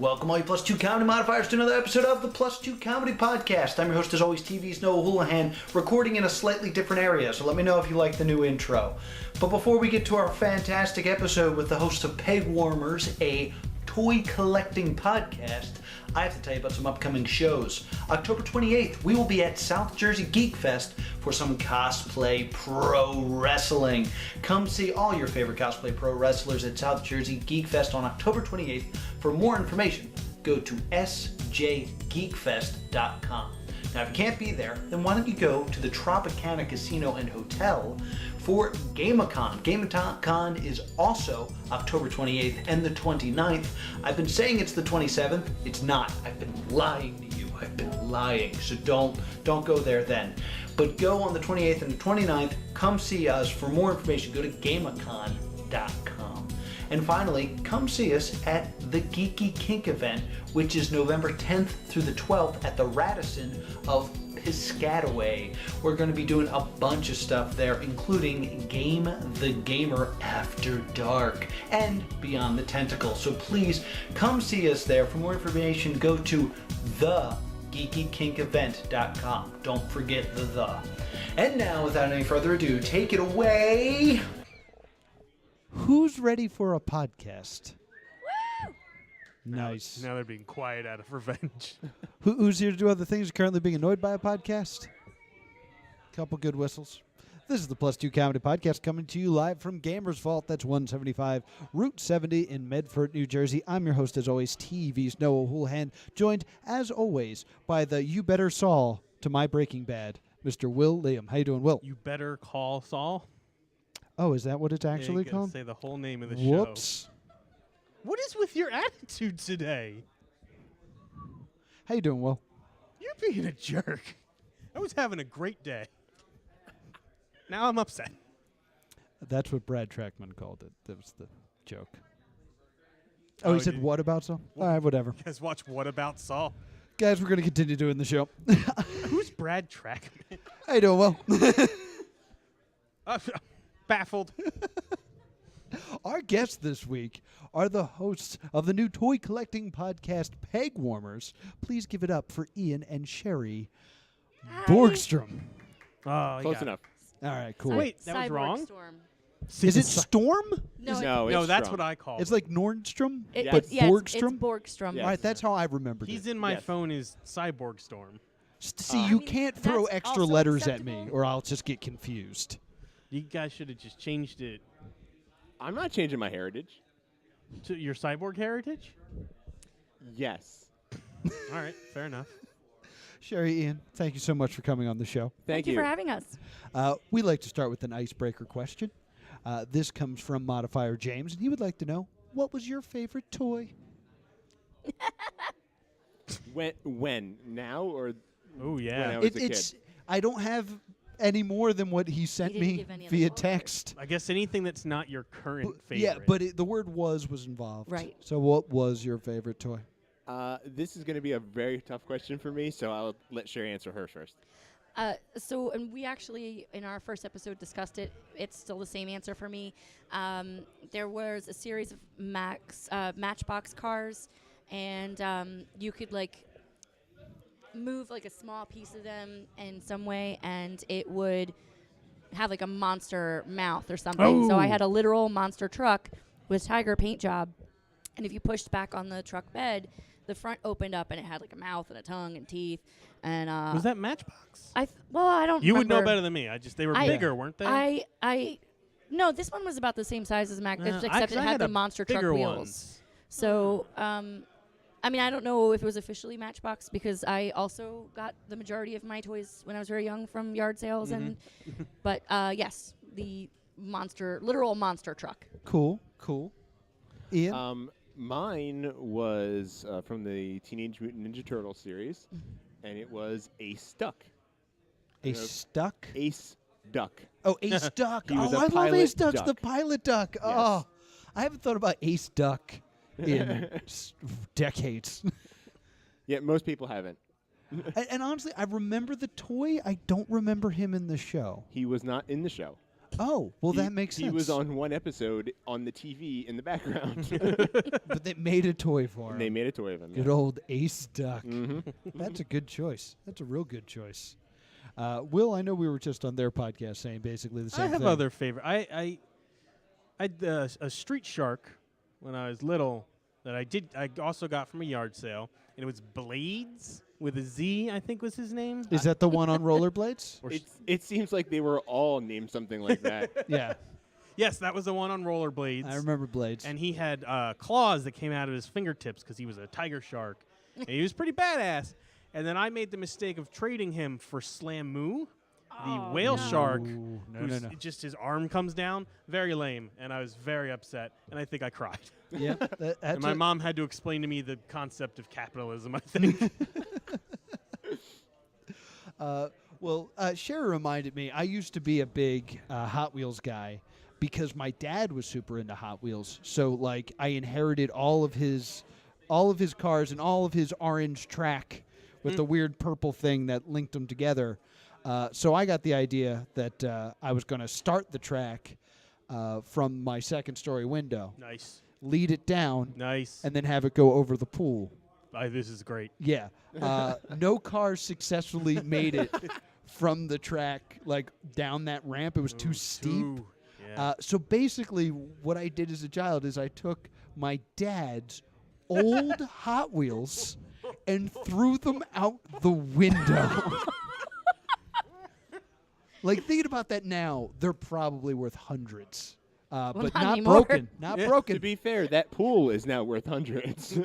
Welcome all you Plus 2 Comedy modifiers to another episode of the Plus 2 Comedy Podcast. I'm your host as always, TV's Noah Houlihan, recording in a slightly different area, so let me know if you like the new intro. But before we get to our fantastic episode with the hosts of Pegwarmers, a toy collecting podcast, I have to tell you about some upcoming shows. October 28th, we will be at South Jersey Geek Fest for some cosplay pro wrestling. Come see all your favorite cosplay pro wrestlers at South Jersey Geek Fest on October 28th. For more information, go to sjgeekfest.com. Now, if you can't be there, then why don't you go to the Tropicana Casino and Hotel for GameCon. GameCon is also October 28th and the 29th. I've been saying it's the 27th. It's not. I've been lying to you. I've been lying. So don't go there then. But go on the 28th and the 29th. Come see us. For more information, go to GameCon.com. And finally, come see us at the Geeky Kink event, which is November 10th through the 12th at the Radisson of Piscataway. We're going to be doing a bunch of stuff there, including Game the Gamer After Dark and Beyond the Tentacle. So please come see us there. For more information, go to thegeekykinkevent.com. Don't forget the. And now, without any further ado, take it away. Who's ready for a podcast? Woo! Nice. Now they're being quiet out of revenge. Who's here to do other things? Currently being annoyed by a podcast? Couple good whistles. This is the Plus 2 Comedy Podcast coming to you live from Gamers Vault. That's 175 Route 70 in Medford, New Jersey. I'm your host, as always, TV's Noah Houlihan, joined, as always, by the You Better Saul to my Breaking Bad, Mr. Will Liam. How you doing, Will? You better call Saul. Oh, is that what it's actually you called? Say the whole name of the Whoops. show. What is with your attitude today? How you doing, Will? You're being a jerk. I was having a great day. Now I'm upset. That's what Brad Trackman called it. That was the joke. Oh, he said, what about Saul? All right, whatever. You guys watch What About Saul? Guys, we're going to continue doing the show. Who's Brad Trackman? How you doing, Will? Baffled. Our guests this week are the hosts of the new toy collecting podcast, Pegwarmers. Please give it up for Ian and Cheri Borgstrom. Oh, Close enough. All right, cool. Wait, that was Cyborg wrong? Storm. Is it Storm? No, No, that's Strong. what I call It's him. like Nordstrom, it, but yeah, Borgstrom? It's Borgstrom. Yes. All right, that's how I remembered He's it. in my Yes. phone is Cyborg Storm. See, I you mean, can't throw that's extra also letters at me, acceptable. or I'll just get confused. You guys should have just changed it I'm not changing my heritage. to your cyborg heritage. Yes. All right, fair enough. Cheri, Ian, thank you so much for coming on the show. Thank you for having us. We like to start with an icebreaker question. This comes from Modifier James, and he would like to know, what was your favorite toy? When? Now or Oh, when I yeah. was a kid? It's I don't have any more than what he sent didn't me give any other via colors. text. I guess anything that's not your current favorite. Yeah, but the word was involved. Right. So what was your favorite toy? This is going to be a very tough question for me, so I'll let Sherry answer her first. And we actually, in our first episode, discussed it. It's still the same answer for me. There was a series of Matchbox cars, and you could, move, a small piece of them in some way, and it would have, a monster mouth or something. So I had a literal monster truck with tiger paint job, and if you pushed back on the truck bed, the front opened up, and it had, a mouth and a tongue and teeth. And was that Matchbox? I don't You would know remember. better than me. They were bigger, weren't they? No, this one was about the same size as Mac, except it 'cause I had the a monster truck bigger wheels. ones. So, I don't know if it was officially Matchbox because I also got the majority of my toys when I was very young from yard sales, but yes, the literal monster truck. Cool. Ian? Mine was from the Teenage Mutant Ninja Turtle series, and it was Ace Duck. Ace Duck? Ace Duck. Oh, Ace Duck. He was a I love pilot Ace Ducks, duck. the pilot duck. Oh, I haven't thought about Ace Duck in decades. Yeah, most people haven't. And honestly, I remember the toy. I don't remember him in the show. He was not in the show. Oh, well, that makes sense. He was on one episode on the TV in the background. But they made a toy for him. And they made a toy of him. Good old Ace Duck. Mm-hmm. That's a good choice. That's a real good choice. Will, I know we were just on their podcast saying basically the same I thing. have other favorite. I had a street shark when I was little that I also got from a yard sale, and it was Blades with a Z, I think was his name. Is that the one on rollerblades? It seems like they were all named something like that. Yeah, Yes, that was the one on rollerblades. I remember Blades. And he had claws that came out of his fingertips because he was a tiger shark. And he was pretty badass. And then I made the mistake of trading him for Slamoo, the whale shark. Ooh, no, who's no, no. just his arm comes down. Very lame. And I was very upset. And I think I cried. Yeah, And my mom had to explain to me the concept of capitalism, I think. Cheri reminded me, I used to be a big Hot Wheels guy because my dad was super into Hot Wheels. So, like, I inherited all of his cars and all of his orange track with the weird purple thing that linked them together. So I got the idea that I was going to start the track from my second-story window, Nice. lead it down, Nice. and then have it go over the pool. This is great. Yeah. No car successfully made it from the track, like, down that ramp. It was too steep. Yeah. So basically what I did as a child is I took my dad's old Hot Wheels and threw them out the window. Like, thinking about that now, they're probably worth hundreds. But not not anymore. broken. Not Yeah. broken. To be fair, that pool is now worth hundreds.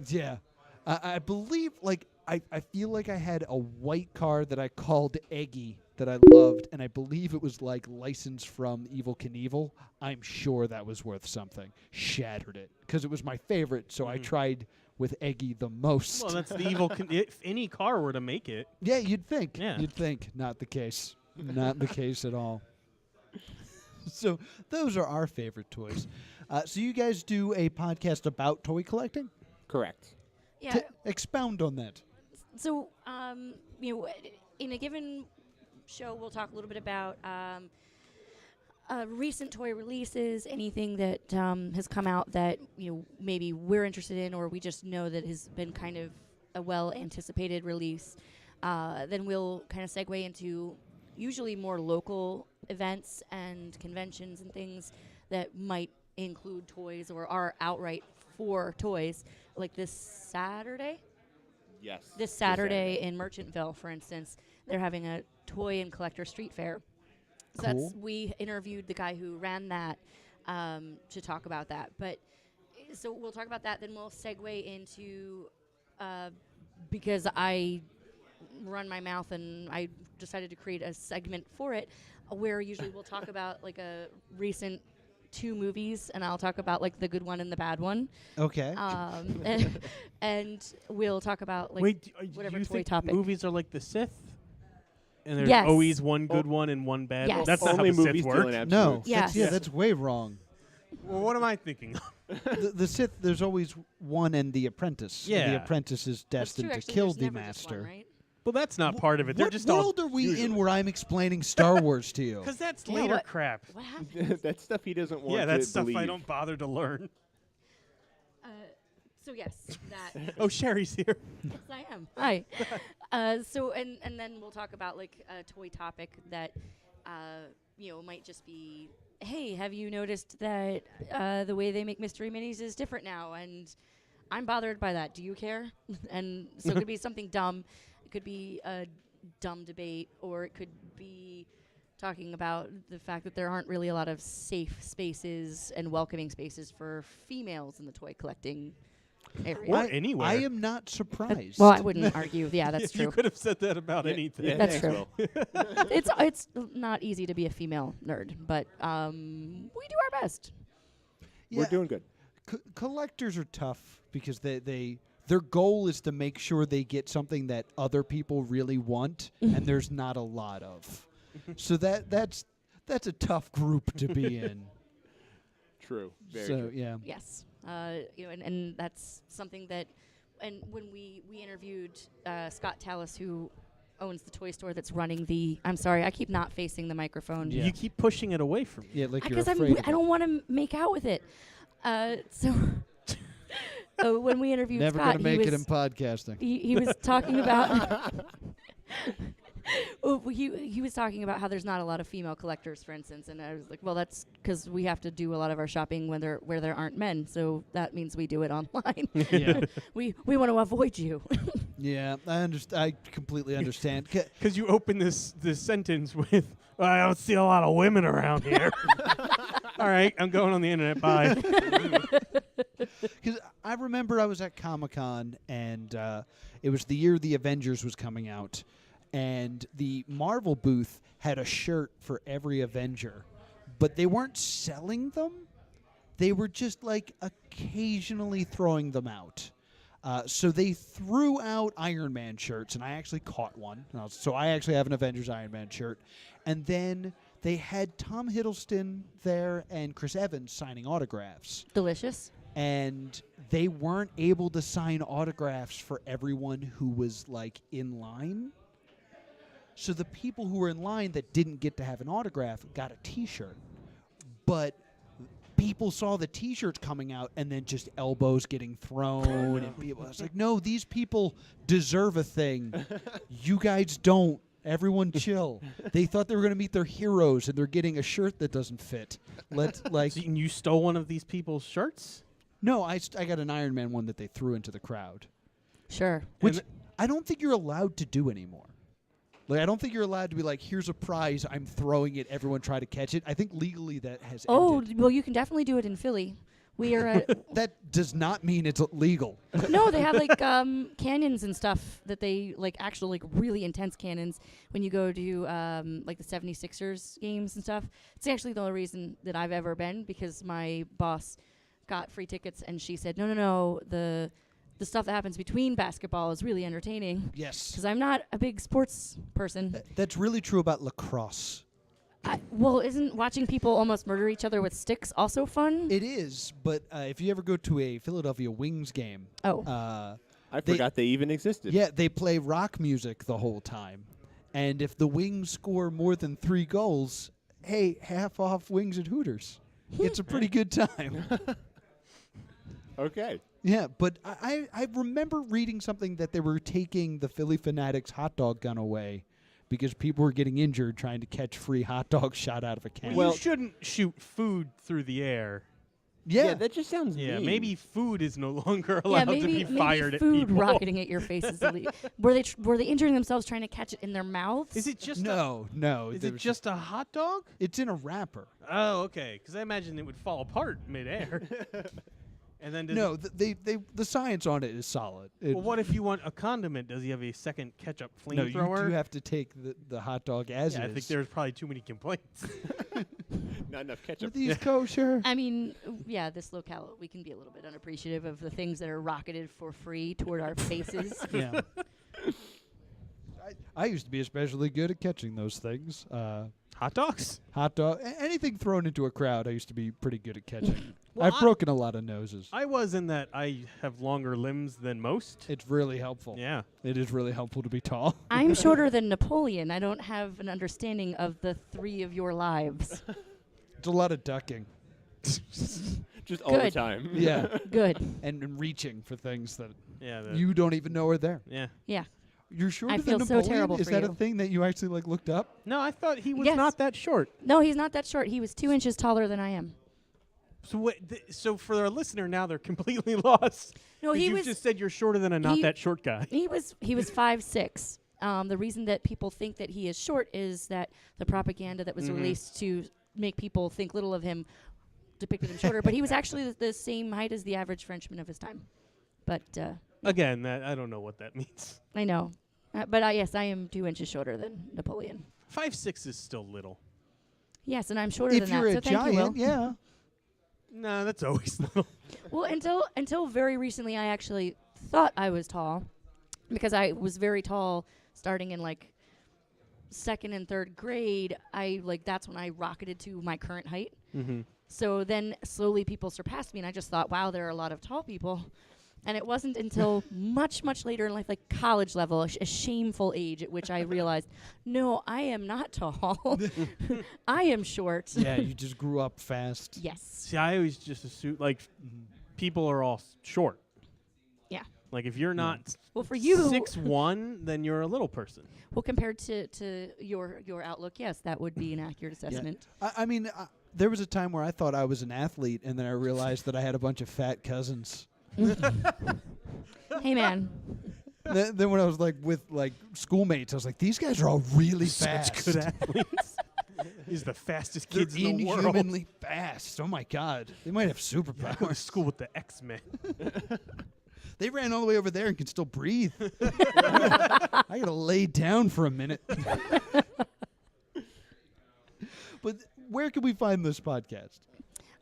Yeah. I believe, like, I feel like I had a white car that I called Eggy that I loved, and I believe it was, like, licensed from Evel Knievel. I'm sure that was worth something. Shattered it, because it was my favorite, so I tried with Eggy the most. Well, that's the evil. If any car were to make it. Yeah, you'd think. Yeah. You'd think. Not the case. Not the case at all. So those are our favorite toys. So you guys do a podcast about toy collecting? Correct. Yeah. Expound on that. So, in a given show, we'll talk a little bit about recent toy releases, anything that has come out that maybe we're interested in, or we just know that has been kind of a well-anticipated release. Then we'll kind of segue into usually more local events and conventions and things that might include toys or are outright for toys, like this Saturday. Yes. This Saturday in Merchantville, for instance, they're having a toy and collector street fair. So Cool. we interviewed the guy who ran that to talk about that. But so we'll talk about that. Then we'll segue into because I run my mouth and I decided to create a segment for it where usually we'll talk about like a recent 2 movies, and I'll talk about like the good one and the bad one. Okay. And we'll talk about like Wait, whatever you toy think topic. movies are like the Sith? And there's Yes. always one good one and one bad one? Yes. That's not how Only the Sith movies work. dealing absolute. No. Yes. That's way wrong. Well, what am I thinking? The Sith, there's always one and the apprentice. And the Yeah. apprentice is That's true, destined to actually, kill there's the never just one, master. right? Well, that's not part of it. They're What just all world are we in where I'm explaining Star Wars to you? because that's Yeah, later what- crap. What happened? That's stuff he doesn't want Yeah, to that's stuff believe. I don't bother to learn. So yes, that Oh, Sherry's here. yes, I am. Hi. So and then we'll talk about like a toy topic that might just be, hey, have you noticed that the way they make mystery minis is different now? And I'm bothered by that. Do you care? And so it could be something dumb. It could be a dumb debate, or it could be talking about the fact that there aren't really a lot of safe spaces and welcoming spaces for females in the toy collecting area. Or anywhere. I am not surprised. Well, I wouldn't argue. Yeah, that's You true. could have said that about Yeah, anything. yeah, That's thanks, true. Will. It's not easy to be a female nerd, but we do our best. We're doing good. Collectors are tough because their goal is to make sure they get something that other people really want, and there's not a lot of. So that's a tough group to be in. True. Very So true. yeah. Yes, and that's something that, and when we interviewed Scott Tallis, who owns the toy store that's running the. I'm sorry, I keep not facing the microphone. Yeah. You keep pushing it away from me. Yeah, like you're Because afraid. I don't want to make out with it. So when we interviewed Never Scott, gonna make it in was, podcasting. he was talking about. He was talking about how there's not a lot of female collectors, for instance, and I was like, well, that's because we have to do a lot of our shopping where there aren't men, so that means we do it online. Yeah. we want to avoid you. Yeah, I completely understand. Because you open this sentence with, I don't see a lot of women around here. All right, I'm going on the internet. Bye. Because I remember I was at Comic-Con, and it was the year the Avengers was coming out, and the Marvel booth had a shirt for every Avenger, but they weren't selling them. They were just, like, occasionally throwing them out. So they threw out Iron Man shirts, and I actually caught one. So I actually have an Avengers Iron Man shirt. And then they had Tom Hiddleston there and Chris Evans signing autographs. Delicious. And they weren't able to sign autographs for everyone who was, like, in line. So the people who were in line that didn't get to have an autograph got a T-shirt. But people saw the T-shirts coming out and then just elbows getting thrown. And people, I was like, no, these people deserve a thing. You guys don't. Everyone chill. They thought they were going to meet their heroes, and they're getting a shirt that doesn't fit. Let's like. So you stole one of these people's shirts? No, I got an Iron Man one that they threw into the crowd, Sure. which I don't think you're allowed to do anymore. Like, I don't think you're allowed to be like, here's a prize, I'm throwing it, everyone try to catch it. I think legally that has ended. Well, you can definitely do it in Philly. We are at That does not mean it's legal. no, they have like cannons and stuff that they like actual like really intense cannons when you go to like the 76ers games and stuff. It's actually the only reason that I've ever been because my boss got free tickets and she said, no, the stuff that happens between basketball is really entertaining. Yes. Because I'm not a big sports person. That's really true about lacrosse. Well, isn't watching people almost murder each other with sticks also fun? It is, but if you ever go to a Philadelphia Wings game, Oh. I forgot they even existed. yeah, they play rock music the whole time. And if the Wings score more than 3 goals, hey, half off Wings and Hooters. It's a pretty good time. Okay. Yeah, but I remember reading something that they were taking the Philly Fanatics hot dog gun away because people were getting injured trying to catch free hot dogs shot out of a can. Well, you shouldn't shoot food through the air. yeah, that just sounds mean. Maybe food is no longer allowed to be fired at food people. rocketing at your face is illegal. Were they injuring themselves trying to catch it in their mouths? Is it just no. Is there it was just a hot dog? It's in a wrapper. Oh, okay. Because I imagine it would fall apart midair. And then No, the science on it is solid. Well, what if you want a condiment? Does he have a second ketchup No, flamethrower? you do have to take the hot dog as yeah, is. I think there's probably too many complaints. Not enough Are ketchup. these kosher? I mean, yeah, this locale, we can be a little bit unappreciative of the things that are rocketed for free toward our faces. Yeah. I used to be especially good at catching those things. Hot dogs? Hot dog, anything thrown into a crowd, I used to be pretty good at catching. Well, I've broken a lot of noses. I was in that I have longer limbs than most. It's really helpful. Yeah. It is really helpful to be tall. I'm shorter than Napoleon. I don't have an understanding of the 3 of your lives. It's a lot of ducking. Just all the Good. time. Yeah. Good. and reaching for things that Yeah. you don't even know are there. Yeah. Yeah. You're shorter I than feel so Napoleon? terrible Is for that a you. thing that you actually like looked up? No, I thought he was Yes. not that short. No, he's not that short. He was 2 inches taller than I am. So so for our listener now, they're completely lost. No, 'Cause he you was just said you're shorter than a not he- that short guy. he was 5'6". The reason that people think that he is short is that the propaganda that was released to make people think little of him depicted him shorter. But he was actually the same height as the average Frenchman of his time. But Again, I don't know what that means. I know. But yes, I am 2 inches shorter than Napoleon. 5'6" is still little. Yes, and I'm shorter If than you're that. a So thank you, Will. giant, yeah. No, that's always little. Well, until very recently, I actually thought I was tall because I was very tall starting in like 2nd and 3rd grade. That's when I rocketed to my current height. Mm-hmm. So then slowly people surpassed me, and I just thought, wow, there are a lot of tall people. And it wasn't until much, much later in life, like college level, a shameful age at which I realized, no, I am not tall. I am short. Yeah, you just grew up fast. Yes. See, I always just assume like people are all short. Yeah. Like if you're not Well, for you, 6'1", then you're a little person. well, compared to your outlook, yes, that would be an accurate assessment. I mean, there was a time where I thought I was an athlete, and then I realized that I had a bunch of fat cousins. Hey, man. Then when I was like with like schoolmates, I was like, these guys are all really fast. Such good athletes. He's the fastest They're kids in the world. inhumanly fast. Oh my God, they might have I go to superpowers. school with the X-Men. They ran all the way over there and can still breathe. I gotta lay down for a minute. But where can we find this podcast?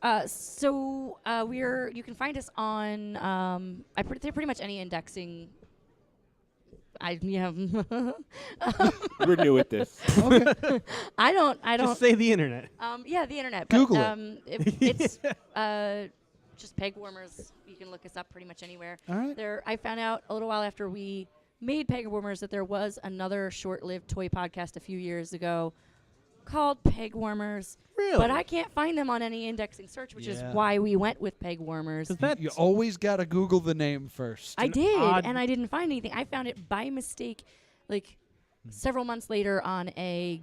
You can find us on pretty much any indexing. We're new at this. Okay. I don't. Just say the internet. Yeah, the internet. Google but, it's just Pegwarmers. You can look us up pretty much anywhere. All right. I found out a little while after we made Pegwarmers that there was another short-lived toy podcast a few years ago called Pegwarmers. Really? But I can't find them on any indexing search, which is why we went with Pegwarmers. You always gotta Google the name first. I did, odd- and I didn't find anything. I found it by mistake, like several months later on a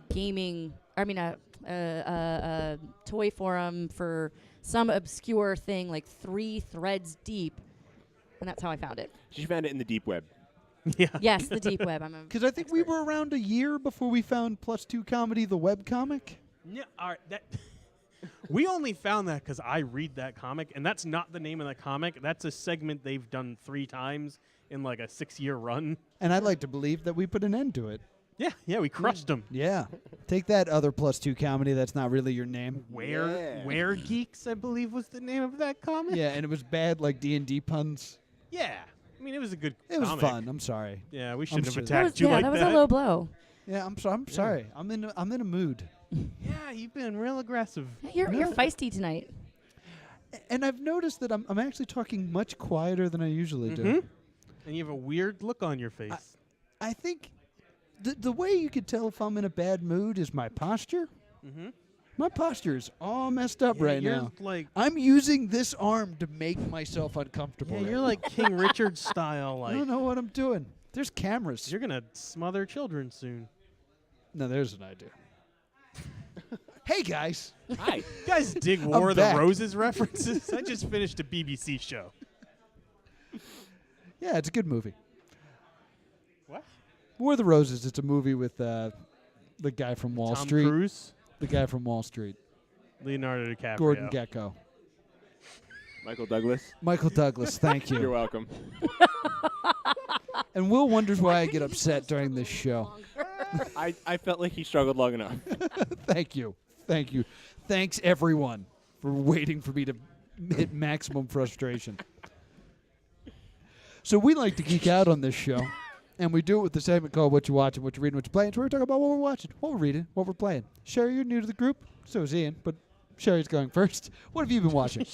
toy forum for some obscure thing, like 3 threads deep, and that's how I found it. She found it in the deep web. Yeah. Yes, the deep web. Because I think we were around a year before we found +2 Comedy, the webcomic. Yeah, all right, we only found that because I read that comic, and that's not the name of the comic. That's a segment they've done 3 times in like a 6-year run. And I'd like to believe that we put an end to it. Yeah, we crushed them. Yeah. Take that, other +2 Comedy. That's not really your name. Where Geeks, I believe, was the name of that comic. Yeah, and it was bad, like D&D puns. Yeah, I mean it was a good. It was comic. fun. I'm sorry. Yeah, we shouldn't have sure. attacked you like that was a low blow. Yeah, I'm sorry. I'm in a mood. Yeah, you've been real aggressive. You're feisty tonight. And I've noticed that I'm actually talking much quieter than I usually do. Mhm. And you have a weird look on your face. I think the way you could tell if I'm in a bad mood is my posture. Mm-hmm. My posture is all messed up right you're now. Like, I'm using this arm to make myself uncomfortable. yeah, you're like King Richard style. I Like, don't know what I'm doing. There's cameras. you're gonna smother children soon. No, there's an idea. Hey, guys. Hi. You guys dig War of the back. Roses references? I just finished a BBC show. Yeah, it's a good movie. What? War of the Roses. It's a movie with the guy from Wall Tom Street. Cruise, The guy from Wall Street. Leonardo DiCaprio. Gordon Gekko. Michael Douglas. Michael Douglas, thank You're you. welcome. And Will wonders why I get upset during this show. I felt like he struggled long enough. Thank you. Thank you. Thanks, everyone, for waiting for me to hit maximum frustration. So we like to geek out on this show, and we do it with the segment called What You Watching, What You Reading, What You Playing. So we're talking about what we're watching, what we're reading, what we're playing. Cheri, you're new to the group. So is Ian, but Cheri's going first. What have you been watching?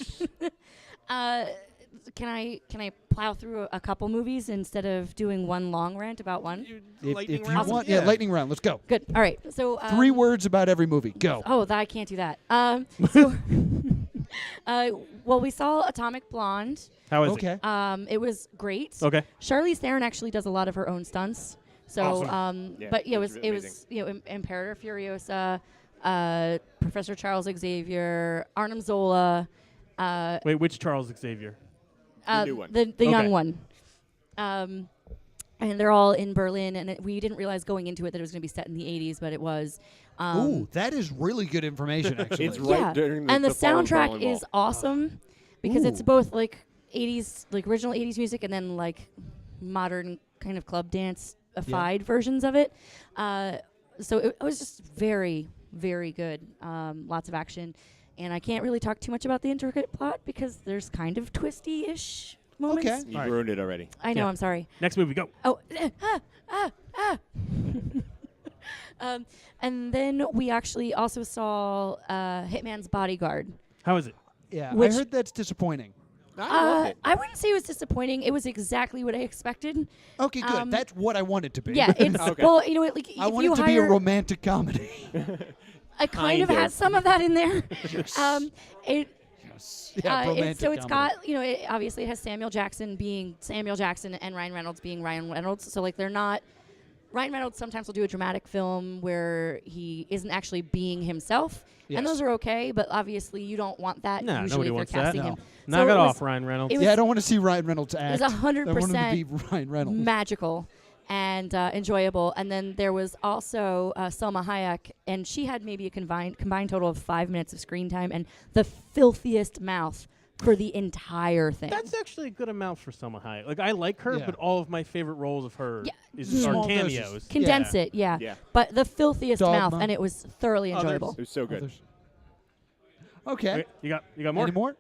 Can I plow through a couple movies instead of doing one long rant about one? If you round? want, yeah, lightning round. Let's go. Good. All right. So 3 words about every movie. Go. Oh, I can't do that. So, well, we saw Atomic Blonde. How is Okay. It was great. it? Okay. Charlize Theron actually does a lot of her own stunts. So, Awesome. Yeah, but yeah, that's it really was Imperator Furiosa, Professor Charles Xavier, Arnim Zola. Wait, which Charles Xavier? The new one. The young one. And they're all in Berlin, and we didn't realize going into it that it was going to be set in the 80s, but it was. Ooh, that is really good information, actually. It's right during the and the fall of soundtrack volleyball. is awesome because it's Ooh. both like 80s, like original 80s music, and then like modern kind of club dance-ified versions of it. So it was just very, very good. Lots of action. And I can't really talk too much about the intricate plot because there's kind of twisty-ish moments. Okay. You All right. ruined it already. I know, Yeah. I'm sorry. Next movie, go. Oh, and then we actually also saw Hitman's Bodyguard. How is it? Yeah, Which- I heard that's disappointing. I loved it. I wouldn't say it was disappointing. It was exactly what I expected. Okay, good. That's what I want it to be. Yeah, it's Okay. well, you know, like I if want you it to be a hire- romantic comedy. It kind of Kind of. has some of that in there. It Yeah, romantic so it's comedy. got, you know, it obviously has Samuel Jackson being Samuel Jackson and Ryan Reynolds being Ryan Reynolds. So like they're not. Ryan Reynolds sometimes will do a dramatic film where he isn't actually being himself, Yes. and those are okay. But obviously, you don't want that No, usually nobody if you're wants that. casting No. him. Knock So it it off, was- Ryan Reynolds. it was- Yeah, I don't want to see Ryan Reynolds act. was 100% I want him to be Ryan Reynolds. magical and enjoyable. And then there was also Selma Hayek, and she had maybe a combined total of 5 minutes of screen time and the filthiest mouth for the entire thing. That's actually a good amount for Selma Hayek. Like I like her, Yeah. but all of my favorite roles of her Yeah. is Small are doses. cameos. Condense Yeah. it, yeah. Yeah. But the filthiest Dogma. mouth, and it was thoroughly Others. enjoyable. It was so good. Others. Okay. Okay, you got more? Any more?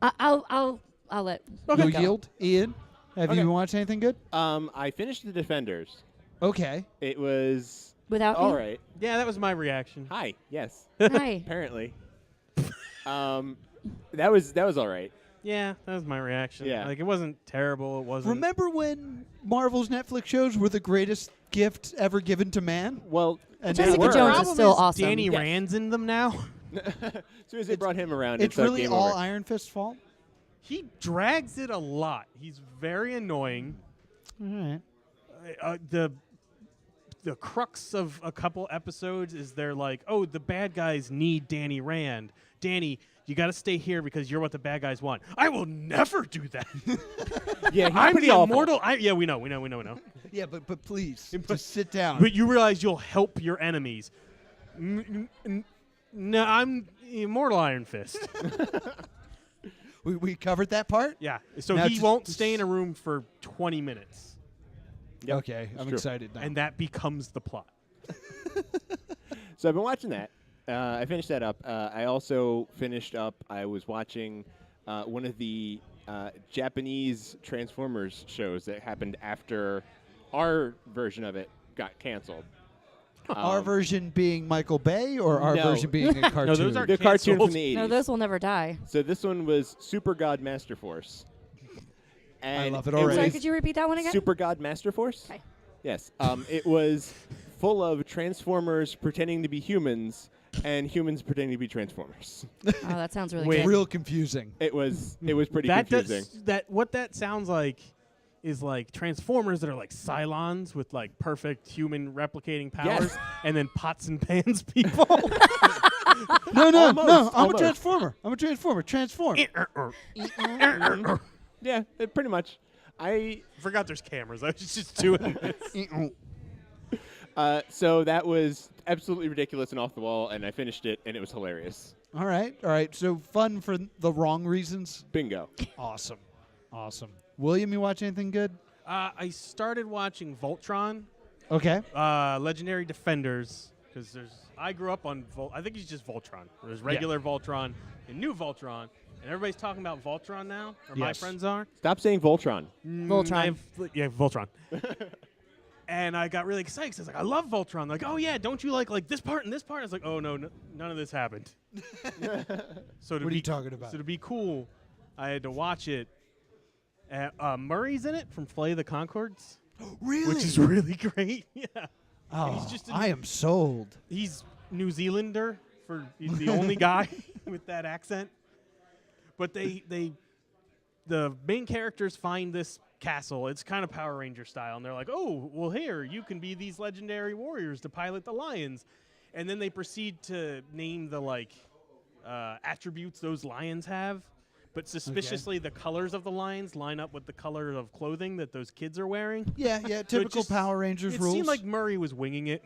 I'll let. You'll go. yield. Ian, have Okay. you watched anything good? I finished The Defenders. Okay. It was Without all me? right. Yeah, that was my reaction. Hi. Yes. Hi. Apparently. That was all right. Yeah, that was my reaction. Yeah. Like it wasn't terrible. It wasn't. Remember when Marvel's Netflix shows were the greatest gift ever given to man? Well, And Jessica now we're- Jones is Problem still is awesome. Danny Yes. Rand's in them now. as soon as they brought him around, It's it's really game all over. Iron Fist's fault? He drags it a lot. He's very annoying. All right. The crux of a couple episodes is they're like, oh, the bad guys need Danny Rand. Danny, you got to stay here because you're what the bad guys want. I will never do that. Yeah, he's I'm pretty the awful. immortal. Yeah, we know. Yeah, but please, But- just sit down. But you realize you'll help your enemies. No, I'm immortal Iron Fist. we covered that part? Yeah, so Now he just- won't stay in a room for 20 minutes, Yep, Okay, I'm true. excited now. and that becomes the plot. So I've been watching that. I finished that up. I also finished up. I was watching one of the Japanese Transformers shows that happened after our version of it got canceled. Our version being Michael Bay or our No. version being a cartoon? those are The cartoon canceled. from the 80s. No, those will never die. So this one was Super God Master Force. And love it I'm already. sorry, was could you repeat that one again? Super God Master Force? Okay. Yes. It was full of Transformers pretending to be humans and humans pretending to be Transformers. Oh, that sounds really Wait. good. Real confusing. It was pretty That confusing. what that sounds like is like Transformers that are like Cylons with like perfect human replicating powers, Yes. and then pots and pans people. No, I'm almost. a Transformer. I'm a Transformer. Transform. Yeah, pretty much. I Forgot there's cameras. I was just doing this. so that was absolutely ridiculous and off the wall, and I finished it, and it was hilarious. All right. So fun for the wrong reasons. Bingo. Awesome. William, you watch anything good? I started watching Voltron, Okay. Legendary Defenders, because I grew up on I think it's just Voltron. There's regular Voltron and new Voltron, and everybody's talking about Voltron now, or my Yes. friends are. Stop saying Voltron. Voltron. Yeah, Voltron. And I got really excited because I was like, I love Voltron. Like, oh yeah, don't you like this part and this part? I was like, oh no, none of this happened. So What are you talking about? So to be cool, I had to watch it. Murray's in it from Flay the Conchords, Really? which is really great. Yeah, oh, he's just I am sold. he's New Zealander he's the only guy with that accent. But the main characters find this castle. It's kind of Power Ranger style, and they're like, oh, well, here, you can be these legendary warriors to pilot the lions. And then they proceed to name the attributes those lions have. But suspiciously, the colors of the lions line up with the color of clothing that those kids are wearing. Yeah. So it Typical just- Power Rangers It rules. seemed like Murray was winging it.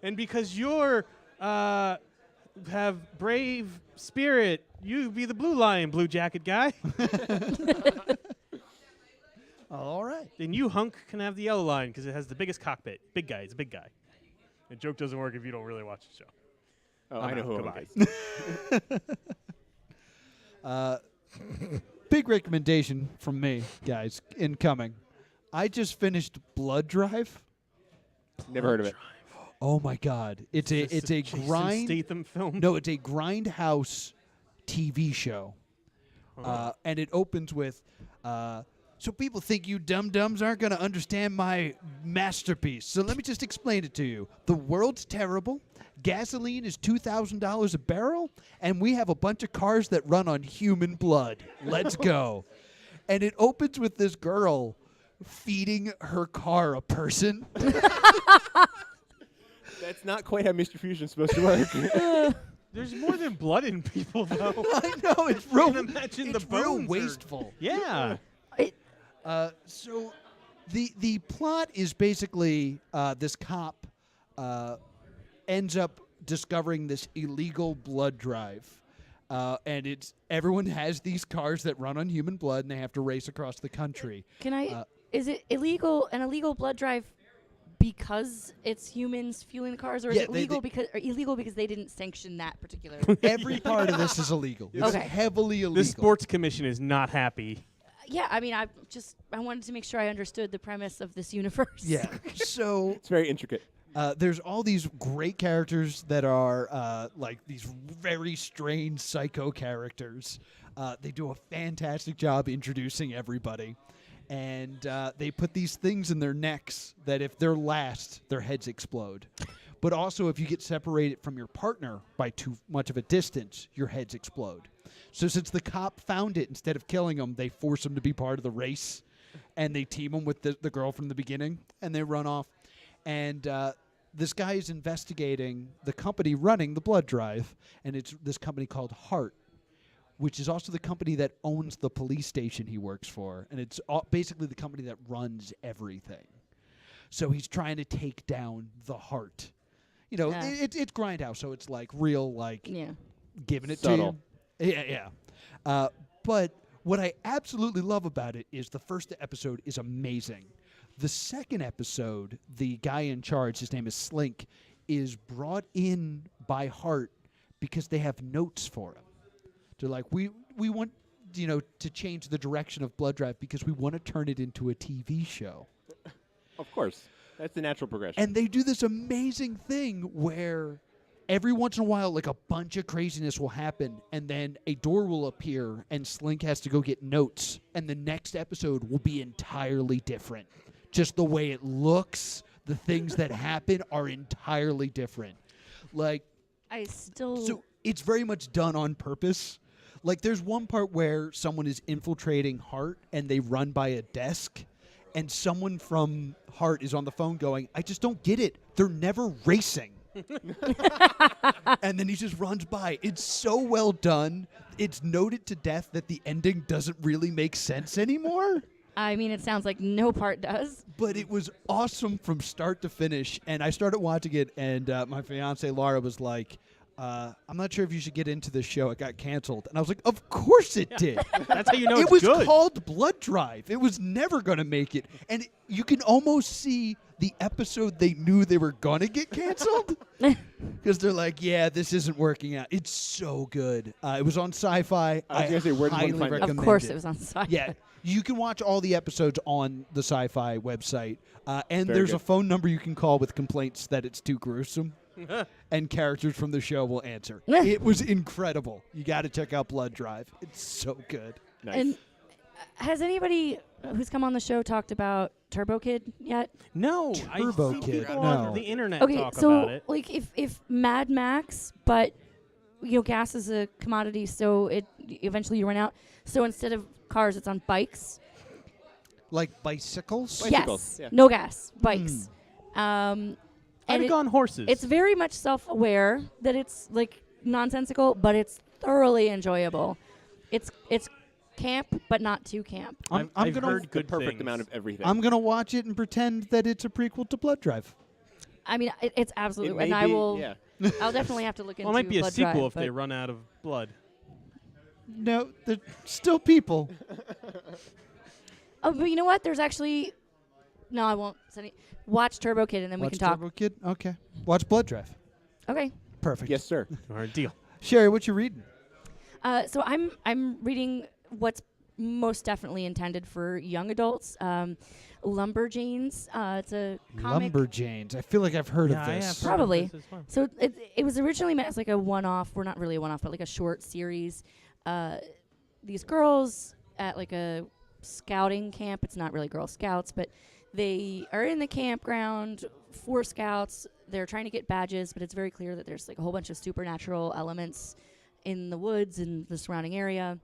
And because you're have brave spirit, you be the blue lion, blue jacket guy. All right. Then you hunk can have the yellow lion because it has the biggest cockpit. Big guy, it's a big guy. The joke doesn't work if you don't really watch the show. Oh, I'm I know out. who Goodbye. it is. Big recommendation from me, guys, incoming. I just finished Blood Drive. Never heard of it. Oh my God! It's a Jason grind. Statham film. No, it's a grindhouse TV show And it opens with, so people think you dum-dums aren't going to understand my masterpiece. So let me just explain it to you. The world's terrible. Gasoline is $2,000 a barrel, and we have a bunch of cars that run on human blood. Let's go. And it opens with this girl feeding her car a person. That's not quite how Mr. Fusion's supposed to work. There's more than blood in people, though. I know, it's real, can imagine it's the real bones are- wasteful. Yeah. So the plot is basically this cop ends up discovering this illegal blood drive. And it's everyone has these cars that run on human blood, and they have to race across the country. Can I? Is it illegal? An illegal blood drive because it's humans fueling the cars, or is Yeah, it they- illegal because they didn't sanction that particular? Every part of this is illegal. It's Okay. heavily illegal. The sports commission is not happy. Yeah, I mean, I wanted to make sure I understood the premise of this universe. Yeah. So It's very intricate. there's all these great characters that are like these very strange psycho characters. They do a fantastic job introducing everybody. And they put these things in their necks that if they're last, their heads explode. But also, if you get separated from your partner by too much of a distance, your heads explode. So since the cop found it, instead of killing him, they force him to be part of the race. And they team him with the girl from the beginning, and they run off. And this guy is investigating the company running the blood drive, and it's this company called Heart, which is also the company that owns the police station he works for. And it's basically the company that runs everything. So he's trying to take down the Heart. You know, Yeah. it's Grindhouse, so it's like real, like Yeah. giving it Subtle. to you. Yeah. But what I absolutely love about it is the first episode is amazing. The second episode, the guy in charge, his name is Slink, is brought in by Heart because they have notes for him. They're like, we want, to change the direction of Blood Drive because we want to turn it into a TV show. Of course. That's the natural progression. And they do this amazing thing where every once in a while, like a bunch of craziness will happen, and then a door will appear, and Slink has to go get notes, and the next episode will be entirely different. Just the way it looks, the things that happen are entirely different. Like, I still. so it's very much done on purpose. Like, there's one part where someone is infiltrating Heart, and they run by a desk, and someone from Heart is on the phone going, I just don't get it. They're never racing. And then he just runs by. It's so well done. It's noted to death that the ending doesn't really make sense anymore. I mean, it sounds like no part does. But it was awesome from start to finish. And I started watching it, and my fiance Laura was like, I'm not sure if you should get into this show. It got canceled. And I was like, of course it did. That's how you know It it's was good. called Blood Drive. It was never going to make it. And you can almost see the episode they knew they were going to get canceled. Because they're like, yeah, this isn't working out. It's so good. It was on Sci-Fi. I was gonna say, where does one highly find it? recommend Of course, it was on site. Yeah. You can watch all the episodes on the Sci-Fi website. And Very there's good. a phone number you can call with complaints that it's too gruesome. And characters from the show will answer. It was incredible. You got to check out Blood Drive. It's so good. Nice. And has anybody who's come on the show talked about Turbo Kid yet? No, Turbo I see Kid, people no. on the internet Okay, talk so about it. like if Mad Max, but gas is a commodity, so it eventually you run out. So instead of cars, it's on bikes. Like bicycles? Bicycles, Yes, yeah. no gas, bikes. I'd have gone horses. It's very much self-aware that it's like nonsensical, but it's thoroughly enjoyable. It's camp, but not too camp. I'm I've gonna heard the good perfect things. amount of everything. I'm gonna watch it and pretend that it's a prequel to Blood Drive. I mean, it's It absolutely, may and I be- will. Yeah. I'll definitely have to look into. Well, it might be a Blood sequel Drive, if they but- run out of blood. No, they're still people. Oh, but you know what? There's actually. No, I won't. Watch Turbo Kid, and then we Watch can talk. Turbo Kid? Okay. Watch Blood Drive. Okay. Perfect. Yes, sir. All right, deal. Sherry, what you reading? So I'm reading what's most definitely intended for young adults. Lumberjanes. It's a comic. Lumberjanes. I feel like I've heard Yeah, of I this. have heard of Probably. this as well. So it was originally meant as like a one-off. Well, not really a one-off, but like a short series. these girls at like a scouting camp. It's not really Girl Scouts, but they are in the campground for scouts. They're trying to get badges, but it's very clear that there's like a whole bunch of supernatural elements in the woods and the surrounding area.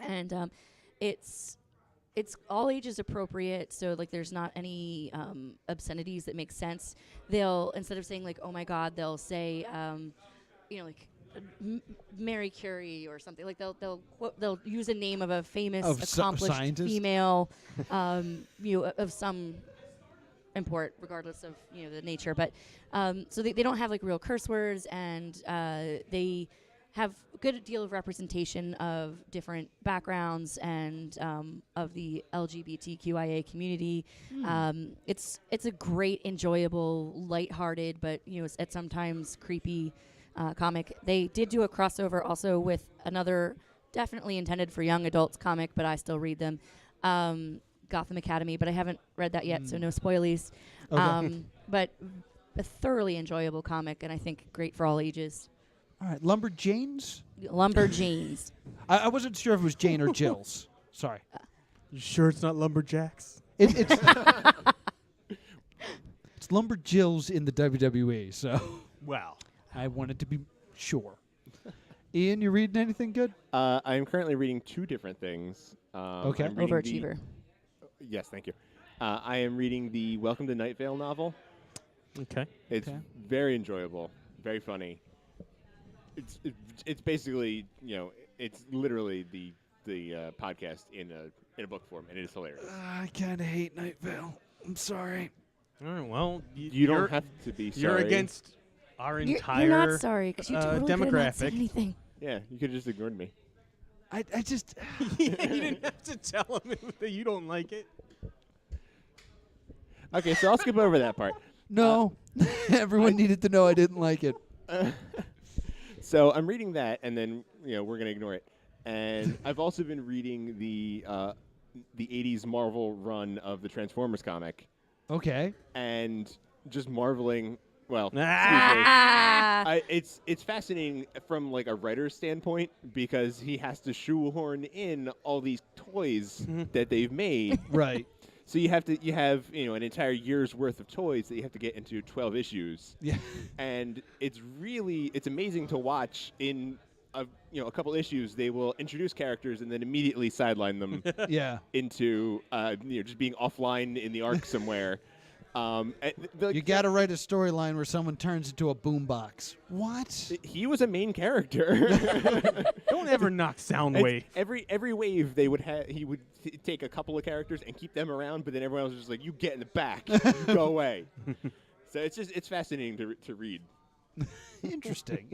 And it's all ages appropriate, so like there's not any obscenities that make sense. They'll, instead of saying like, oh my God, they'll say, like Mary Curie or something. Like they'll use a name of a famous, accomplished scientist? female, of some import, regardless of the nature. But so they don't have like real curse words, and they have a good deal of representation of different backgrounds and of the LGBTQIA community. It's a great, enjoyable, lighthearted, but at sometimes creepy comic. They did do a crossover also with another definitely intended for young adults comic, but I still read them, Gotham Academy, but I haven't read that yet, so no spoilies. Okay. But a thoroughly enjoyable comic, and I think great for all ages. All right, Lumberjanes? Lumberjanes. I wasn't sure if it was Jane or Jill's. Sorry. You sure it's not lumberjacks? It's it's Lumberjills in the WWE, so Wow. I wanted to be sure. Ian, you reading anything good? I am currently reading two different things. Okay. I'm reading Overachiever. Yes, thank you. I am reading the Welcome to Night Vale novel. Okay. It's Okay. very enjoyable, very funny. It's basically, it's literally the podcast in a book form, and it is hilarious. I kind of hate Night Vale. I'm sorry. All right. Well, You don't have to be sorry. You're against our entire. You're not sorry because you totally could have not said demographic. anything. Yeah, you could have just ignored me. I just You didn't have to tell him that you don't like it. Okay, so I'll skip over that part. no. Everyone needed to know I didn't like it. So I'm reading that, and then we're gonna ignore it. And I've also been reading the 80s Marvel run of the Transformers comic, Okay. and just marveling. Well, Ah. it's fascinating from like a writer's standpoint because he has to shoehorn in all these toys that they've made. Right. So you have an entire year's worth of toys that you have to get into 12 issues. Yeah. And it's amazing to watch in a couple issues. They will introduce characters and then immediately sideline them Yeah. into just being offline in the arc somewhere. You got to write a storyline where someone turns into a boombox. What? He was a main character. Don't ever knock Soundwave. Every wave he would take a couple of characters and keep them around, but then everyone else was just like, "You get in the back, you go away." So it's fascinating to read. Interesting.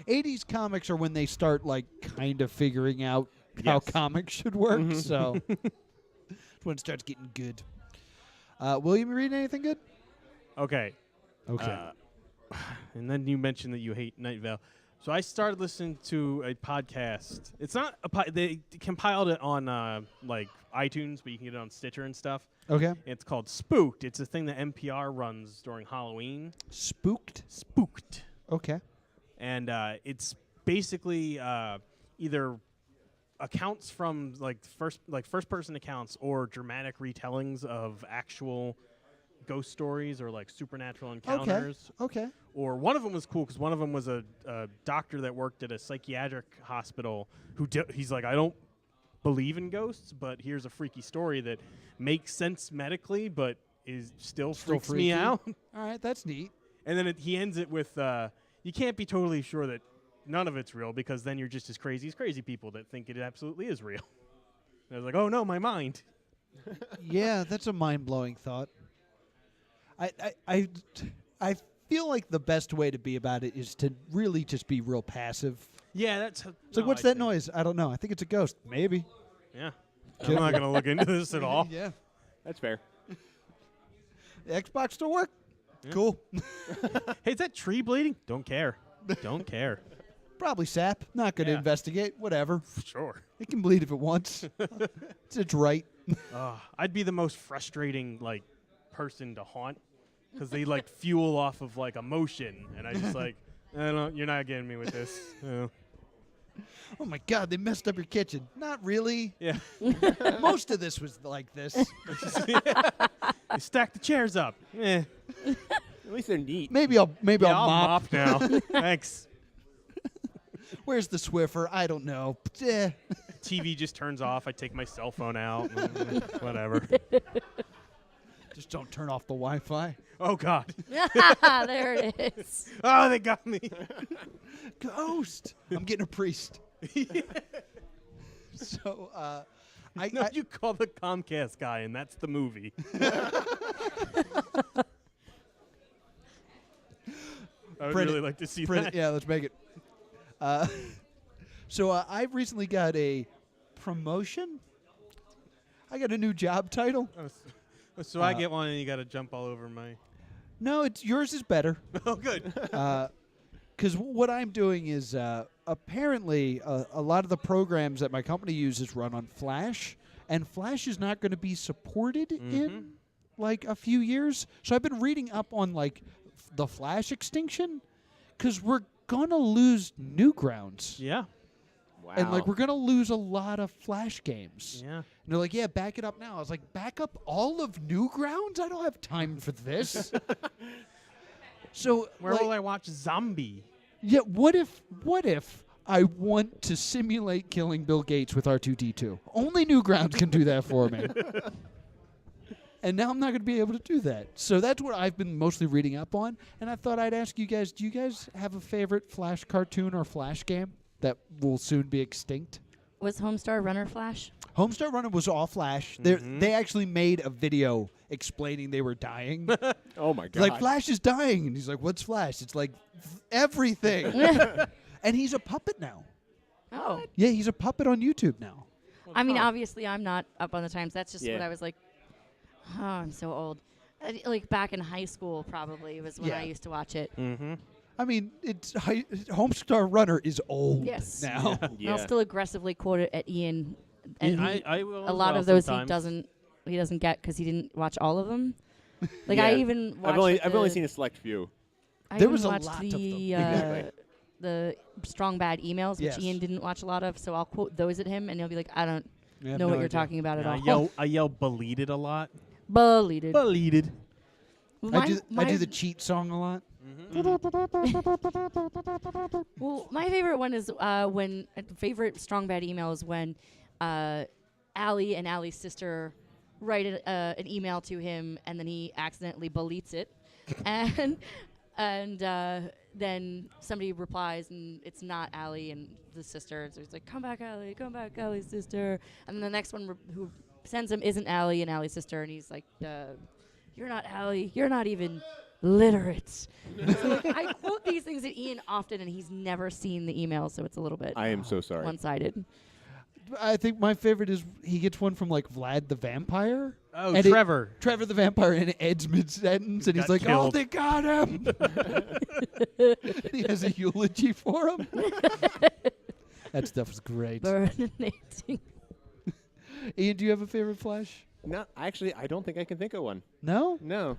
80s comics are when they start like kind of figuring out how Yes. comics should work. So it's when it starts getting good. William, you read anything good? Okay. Okay. And then you mentioned that you hate Night Vale. So I started listening to a podcast. It's not they compiled it on like iTunes, but you can get it on Stitcher and stuff. Okay. It's called Spooked. It's a thing that NPR runs during Halloween. Spooked. Okay. And it's basically either accounts from first person accounts or dramatic retellings of actual ghost stories or like supernatural encounters. Okay. Or one of them was cool because one of them was a doctor that worked at a psychiatric hospital who he's like, I don't believe in ghosts, but here's a freaky story that makes sense medically, but is still freaks freaky. me out. All right, that's neat. And then he ends it with, you can't be totally sure that none of it's real because then you're just as crazy people that think it absolutely is real. And I was like, oh no, my mind. Yeah, that's a mind-blowing thought. I feel like the best way to be about it is to really just be real passive. Yeah, that's. It's like, what's that noise? I don't know. I think it's a ghost. Maybe. Yeah. I'm not going to look into this at all. Yeah. That's fair. The Xbox still work? Yeah. Cool. Hey, is that tree bleeding? Don't care. Don't care. Probably sap. Not going to Yeah. investigate. Whatever. Sure. It can bleed if it wants. It's right. I'd be the most frustrating person to haunt because they fuel off of emotion, and I just you're not getting me with this. Oh my God, they messed up your kitchen. Not really. Yeah. Most of this was like this. They stack the chairs up. Eh. At least they're neat. Maybe I'll Yeah, mop. I'll mop now. Thanks. Where's the Swiffer? I don't know. Eh. TV just turns off. I take my cell phone out. Whatever. Just don't turn off the Wi-Fi. Oh, God. There it is. Oh, they got me. Ghost. I'm getting a priest. So, No, you call the Comcast guy, and that's the movie. I would Print really it. like to see Print that. it. Yeah, let's make it. So I recently got a promotion. I got a new job title. So I get one, and you got to jump all over my. No, it's yours is better. Oh, good. Because what I'm doing is apparently a lot of the programs that my company uses run on Flash, and Flash is not going to be supported in like a few years. So I've been reading up on like the Flash extinction because we're going to lose Newgrounds. Yeah. Wow. And like we're going to lose a lot of Flash games. Yeah. And they're like, yeah, back it up now. I was like, back up all of Newgrounds? I don't have time for this. So Where like, will I watch Zombie? yeah, what if I want to simulate killing Bill Gates with R2-D2? Only Newgrounds can do that for me. And now I'm not going to be able to do that. So that's what I've been mostly reading up on. And I thought I'd ask you guys, do you guys have a favorite Flash cartoon or Flash game that will soon be extinct? Was Homestar Runner Flash? Homestar Runner was all Flash. They actually made a video explaining they were dying. Oh my God. Like, Flash is dying. And he's like, what's Flash? It's like, everything. And he's a puppet now. Oh. Yeah, he's a puppet on YouTube now. I mean, obviously, I'm not up on the times. That's just Yeah. what I was like. Oh, I'm so old. Like back in high school, probably was when Yeah. I used to watch it. Mm-hmm. I mean, Homestar Runner is old Yes. now. Yeah. I'll still aggressively quote it at Ian, and I will a lot as of well those sometimes. he doesn't get because he didn't watch all of them. Like Yeah. I even watched I've only seen a select few. I There even was a watched lot of the, them. Exactly. the strong bad emails, which Yes. Ian didn't watch a lot of. So I'll quote those at him, and he'll be like, "I don't I have know no what you're idea. talking about at Yeah, all." I yell "beleated" a lot. Bullied. Beleated. I do the cheat song a lot. Well, my favorite one is when favorite strong bad email is when Allie and Allie's sister write an email to him, and then he accidentally deletes it, and then somebody replies, and it's not Allie and the sister. So he's like, "Come back, Allie! Come back, Allie's sister!" And then the next one who sends him isn't Allie and Allie's sister, and he's like, "You're not Allie. You're not even literate." So, like, I quote these things at Ian often, and he's never seen the email, so it's a little bit I am so sorry. one-sided. I think my favorite is he gets one from like Vlad the Vampire. Oh, And Trevor. Trevor the Vampire, and Ed's mid-sentence, and he's Got like, "Oh, killed. they got him." He has a eulogy for him. That stuff is great. Burning. Ian, do you have a favorite Flash? No, actually, I don't think I can think of one. No? No.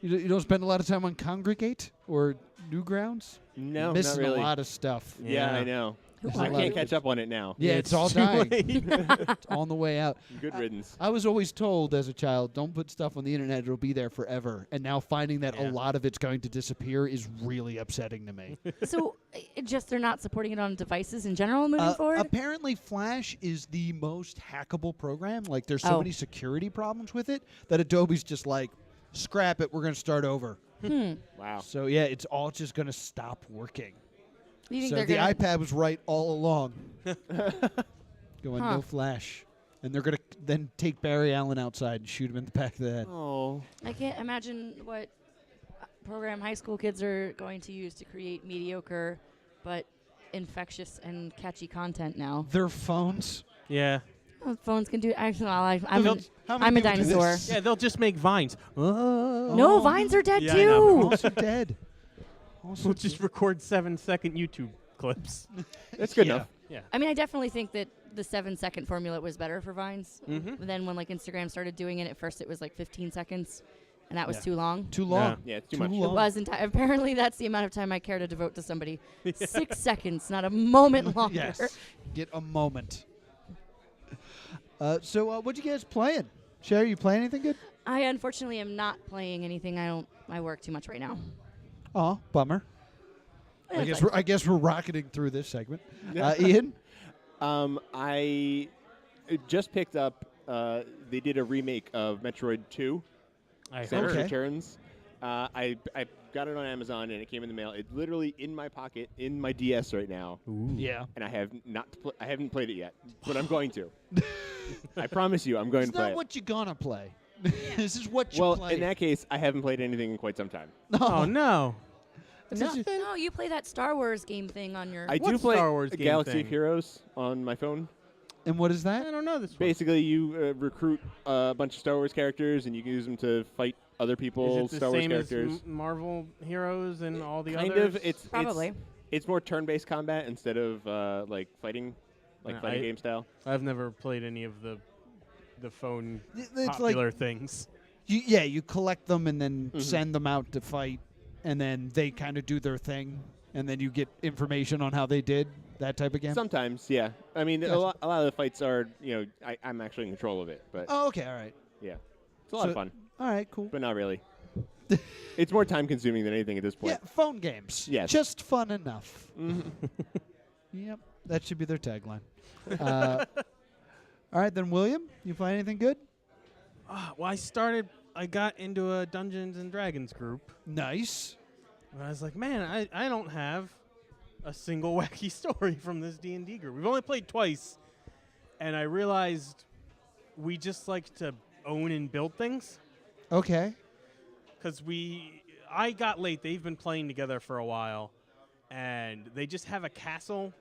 You don't spend a lot of time on Congregate or Newgrounds? No, Missing not really. a lot of stuff. Yeah, Yeah. I know. There's I a lot can't of- catch up on it now. Yeah, it's all too dying. late. It's on the way out. Good riddance. I was always told as a child, don't put stuff on the internet, it'll be there forever. And now finding that Yeah. a lot of it's going to disappear is really upsetting to me. So, just they're not supporting it on devices in general moving forward? Apparently, Flash is the most hackable program. Like, there's so Oh. many security problems with it that Adobe's just like, scrap it, we're going to start over. Wow. So, yeah, it's all just going to stop working. Do you think So they're the gonna, iPad was right all along. Going Huh. no Flash. And they're going to then take Barry Allen outside and shoot him in the back of the head. Oh. I can't imagine what program high school kids are going to use to create mediocre but infectious and catchy content now. Their phones. Yeah. Oh, phones can do. Actually, I'm How many I'm a people do dinosaur. this? Yeah, they'll just make vines. No, Vines are dead Yeah, I know. too. Also dead. Also We'll just record 7-second YouTube clips. That's good Yeah. enough. Yeah. I mean, I definitely think that the 7-second formula was better for Vines. Mm-hmm. But then when like Instagram started doing it, at first it was like 15 seconds, and that was Yeah. too long. Too long. Yeah, it's too Too much. long. It wasn't. Apparently, that's the amount of time I care to devote to somebody. 6 seconds, not a moment longer. Yes. Get a moment. So what you guys playing? Cheri, you playing anything good? I unfortunately am not playing anything. I work too much right now. Oh, bummer. Yeah, it's I guess we're rocketing through this segment. Ian? I just picked up. They did a remake of Metroid 2. I Samus heard. Okay. Returns. I got it on Amazon and it came in the mail. It's literally in my pocket in my DS right now, Yeah. and I haven't played it yet, but I'm going to. I promise you, I'm going It's to play not it. what you're gonna play. This is what you Well, play. in that case, I haven't played anything in quite some time. Oh no. No, you play that Star Wars game thing on your. I do What play Star Wars game Galaxy thing? of Heroes on my phone. And what is I that? don't know this one. Basically, you recruit a bunch of Star Wars characters, and you can use them to fight other Is it people's the Star Wars same as characters. Marvel Heroes and all the Kind others? of. It's Probably. It's more turn-based combat instead of like fighting Yeah, fighting game style. I've never played any of the phone It's like popular things. you collect them and then Mhm. send them out to fight, and then they kind of do their thing, and then you get information on how they did. That type of game. Sometimes, yeah. I mean, Gotcha. a lot of the fights are, I'm actually in control of it, but Oh, okay, all right, yeah, it's a lot of So- fun, all right, cool. but not really. It's more time-consuming than anything at this Yeah, point. phone games. Yes. Just fun enough. Mhm. Yep, that should be their tagline. All right, then, William, you play anything good? Well, I got into a Dungeons and Dragons group. Nice. And I was like, man, I don't have a single wacky story from this D&D group. We've only played twice, and I realized we just like to own and build things. Okay. Because I got late. They've been playing together for a while, and they just have a castle,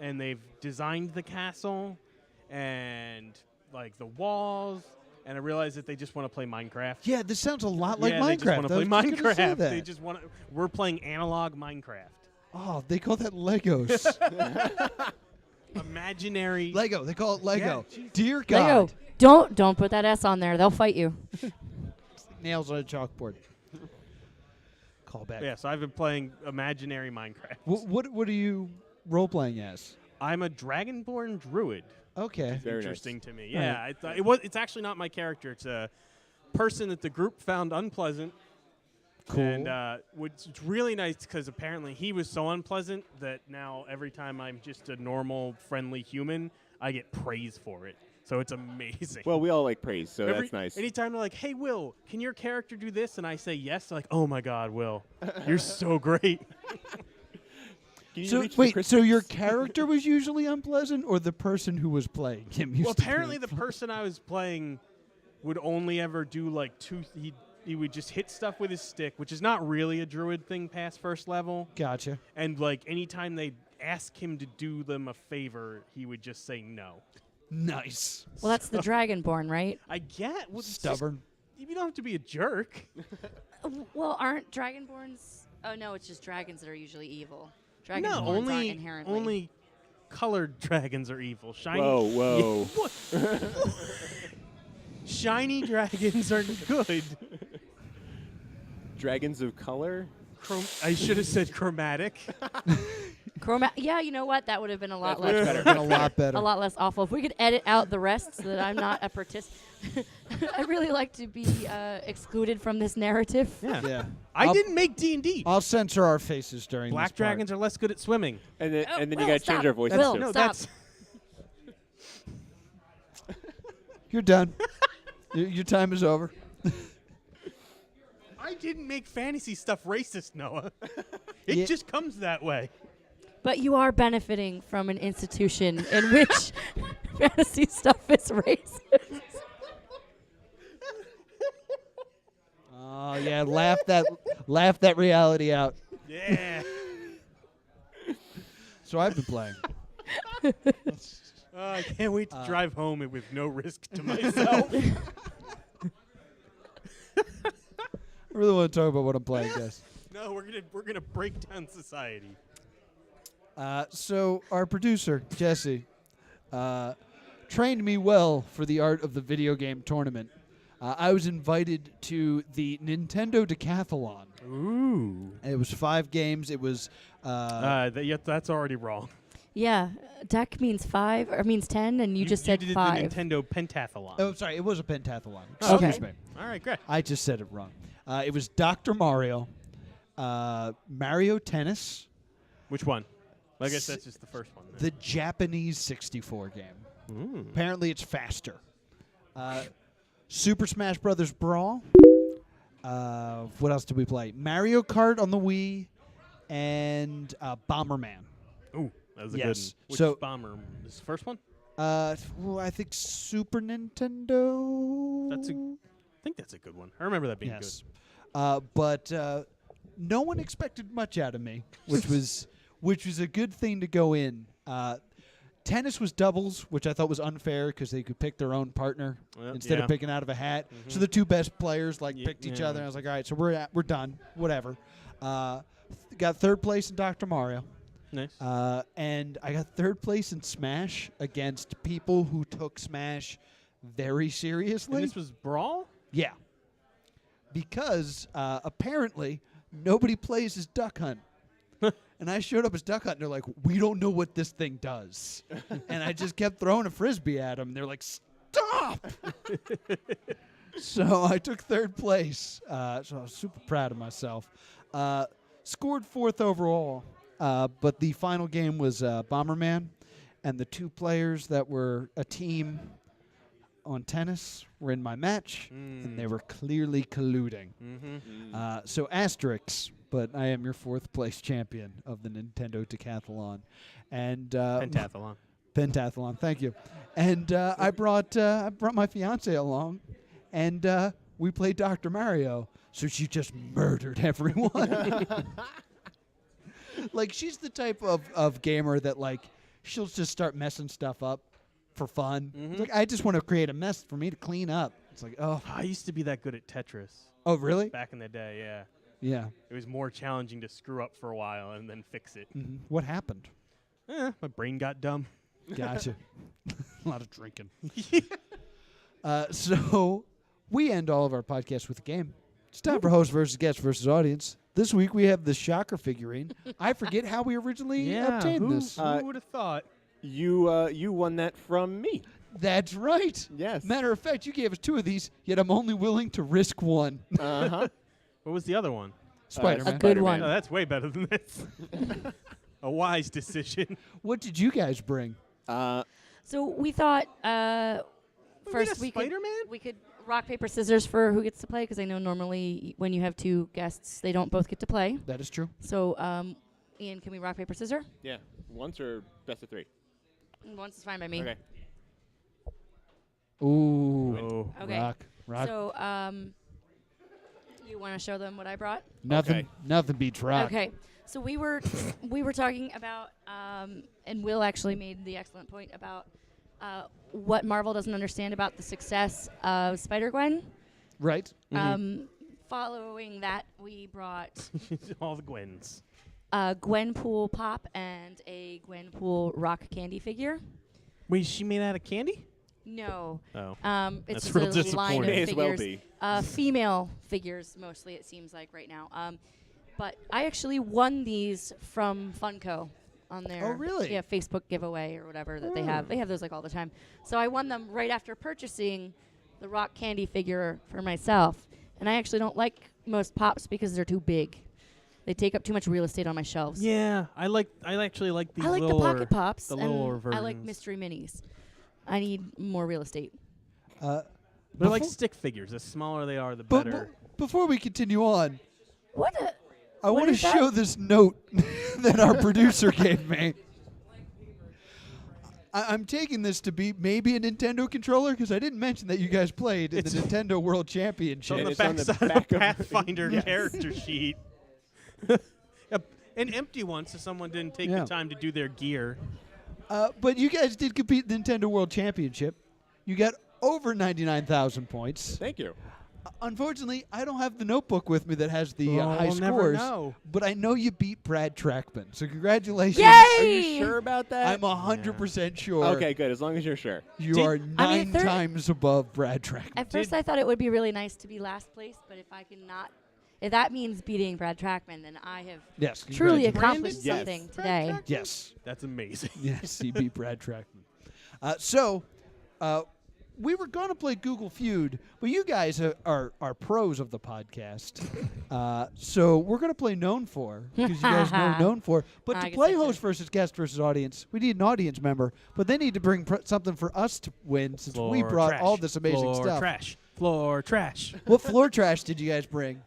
and they've designed the castle, and like the walls, and I realized that they just want to play Minecraft. Yeah, this sounds a lot like yeah, Minecraft. they just want to I play was just gonna say Minecraft. that. They just want to. We're playing analog Minecraft. Oh, they call that Legos. Imaginary. Lego. They call it Lego. Yeah, jeez. Dear Lego, God. don't put that S on there. They'll fight you. Nails on a chalkboard. Call back. Yeah, so I've been playing imaginary Minecraft. What are you role playing as? I'm a Dragonborn druid. Okay. Very nice. Interesting to me. All Yeah, I thought it's actually not my character. It's a person that the group found unpleasant. Cool. And it's really nice because apparently he was so unpleasant that now every time I'm just a normal, friendly human, I get praise for it. So it's amazing. Well, we all like praise, so that's nice. Anytime they're like, "Hey, Will, can your character do this?" and I say yes, they're like, "Oh my God, Will, you're so great." Can you So reach the wait, so your Christmas? character was usually unpleasant, or the person who was playing him? Used Well, to be apparently the unpleasant? person I was playing would only ever do like he would just hit stuff with his stick, which is not really a druid thing past first level. Gotcha. And like anytime they ask him to do them a favor, he would just say no. Nice. Well, that's the Dragonborn, right? I get well, it's just- Stubborn. you don't have to be a jerk. Well, aren't Dragonborns? Oh no, it's just dragons that are usually evil. Dragonborns No, aren't only inherently. colored dragons are evil. Shiny. Whoa. What? Shiny dragons are good. Dragons of color? I should have said chromatic. Yeah, you know what? That would have been a lot That's much less. better. Been a lot better. A lot less awful. If we could edit out the rest so that I'm not a participant. I really like to be excluded from this narrative. Yeah. Yeah. I didn't make D&D. I'll censor our faces during Black this part. dragons are less good at swimming. And then, Oh, and then Will, you got to change stop. our voices Will, too. No, stop. that's You're done. Your time is over. I didn't make fantasy stuff racist, Noah. It Yeah. just comes that way. But you are benefiting from an institution in which fantasy stuff is racist. Oh yeah, laugh that reality out. Yeah. So I've been playing. I can't wait to drive home with no risk to myself. I really want to talk about what I'm playing, guys. No, we're gonna break down society. So our producer Jesse trained me well for the art of the video game tournament. I was invited to the Nintendo Decathlon. Ooh. It was 5 games. It was That's already wrong. Yeah, deck means 5 or means 10, and you just said did 5. the Nintendo Pentathlon. Oh, sorry. It was a pentathlon. Oh, okay. Excuse me. All right, great. I just said it wrong. It was Dr. Mario, Mario Tennis, Which one? I guess that's just the first one. Then. the Japanese 64 game. Ooh. Apparently, it's faster. Super Smash Brothers Brawl. What else did we play? Mario Kart on the Wii, and Bomberman. Ooh, that was a Yes. good one. Which So- bomber? This the first one? I think Super Nintendo. I think that's a good one. I remember that being Yes. But no one expected much out of me, which was a good thing to go in. Tennis was doubles, which I thought was unfair because they could pick their own partner instead yeah. of picking out of a hat. So the 2 best players Ye- picked each yeah. other. And I was like, all right, so we're done. Whatever. Got 3rd place in Dr. Mario. good. Nice. And I got 3rd place in Smash against people who took Smash very seriously. And this was Brawl? Yeah. Because apparently nobody plays as Duck Hunt. And I showed up as Duck Hunt, and they're like, we don't know what this thing does. And I just kept throwing a Frisbee at them, and they're like, stop! So I took 3rd place. So I was super proud of myself. Scored 4th overall, but the final game was Bomberman, and the 2 players that were a team on tennis were in my match, and they were clearly colluding. So asterisks, but I am your 4th place champion of the Nintendo Decathlon. And Pentathlon. Pentathlon, thank you. And I brought my fiance along, and we played Dr. Mario. So she just murdered everyone. Like, she's the type of gamer that, like, she'll just start messing stuff up for fun. It's like, I just want to create a mess for me to clean up. It's like, oh. I used to be that good at Tetris Oh, really? back in the day, yeah. Yeah. It was more challenging to screw up for a while and then fix it. What happened? My brain got dumb. Gotcha. A lot of drinking. So we end all of our podcasts with a game. It's time for host versus guest versus audience. This week we have the Shocker figurine. I forget how we originally obtained this. Who would have thought? You won that from me. That's right. Yes. Matter of fact, you gave us 2 of these, yet I'm only willing to risk 1. Uh-huh. What was the other one? Spider-Man. A good one. Oh, that's way better than this. A wise decision. What did you guys bring? So we thought first a Spider-Man? we could rock paper scissors for who gets to play, because I know normally when you have 2 guests they don't both get to play. That is true. So Ian, can we rock paper scissors? Yeah. Once or best of 3? Once is fine by me. Okay. Ooh. Oh. Okay. Rock. So you want to show them what I brought? Nothing beats rock. Okay. So we were talking about and Will actually made the excellent point about what Marvel doesn't understand about the success of Spider-Gwen. Right. Following that, we brought All the Gwens. a Gwenpool pop and a Gwenpool rock candy figure. Wait, is she made out of candy? No. Oh. It's That's just real a line of disappointing. May as well figures. be. Female figures, mostly, it seems like right now. But I actually won these from Funko on their Oh, really? Facebook giveaway or whatever that they have. They have those like all the time. So I won them right after purchasing the rock candy figure for myself. And I actually don't like most pops because they're too big. They take up too much real estate on my shelves. Yeah, I actually like these I like the littler, pocket pops, the and littler versions. I like mystery minis. I need more real estate. They're like Before- stick figures. The smaller they are, the But better. before we continue on, What? I What want to is that? show this note that our producer gave me. I'm taking this to be maybe a Nintendo controller because I didn't mention that you guys played in the Nintendo World It's on Championship. the it's on back the side back of of- Pathfinder Yes. character sheet. An empty one, so someone didn't take Yeah. the time to do their gear. But you guys did compete in the Nintendo World Championship. You got over 99,000 points. Thank you. Unfortunately, I don't have the notebook with me that has the high we'll never scores. know. But I know you beat Brad Trackman, so congratulations. Yay! Are you sure about that? I'm 100% sure. Okay, good. As long as you're sure. You Did- are I mean, 9 times above Brad Trackman. At first, I thought it would be really nice to be last place, but if that means beating Brad Trackman, then I have Yes. truly congratulations. accomplished Yes. something today. Yes. That's amazing. Yes, he beat Brad Trackman. We were going to play Google Feud, but you guys are pros of the podcast. So we're going to play Known For, because you guys know Known For. But I to guess play that's host it. versus guest versus audience, we need an audience member. But they need to bring something for us to win, since we Floor brought trash. all this amazing Floor stuff. Trash. Floor trash. What floor trash did you guys bring?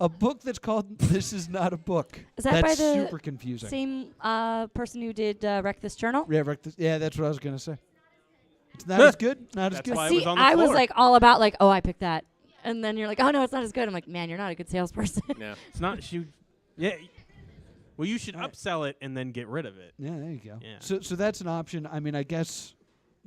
A book that's called This Is Not a Book. Is that that's by the super confusing. Same person who did Wreck This Journal? Yeah, that's what I was going to say. It's not as good. Not as That's good. why it See, was on the I was floor. like all about like, oh, I picked that, and then you're like, oh no, it's not as good. I'm like, man, you're not a good salesperson. No. It's not shoot. Yeah. Well, you should upsell it and then get rid of it. Yeah, there you go. Yeah. So that's an option. I mean, I guess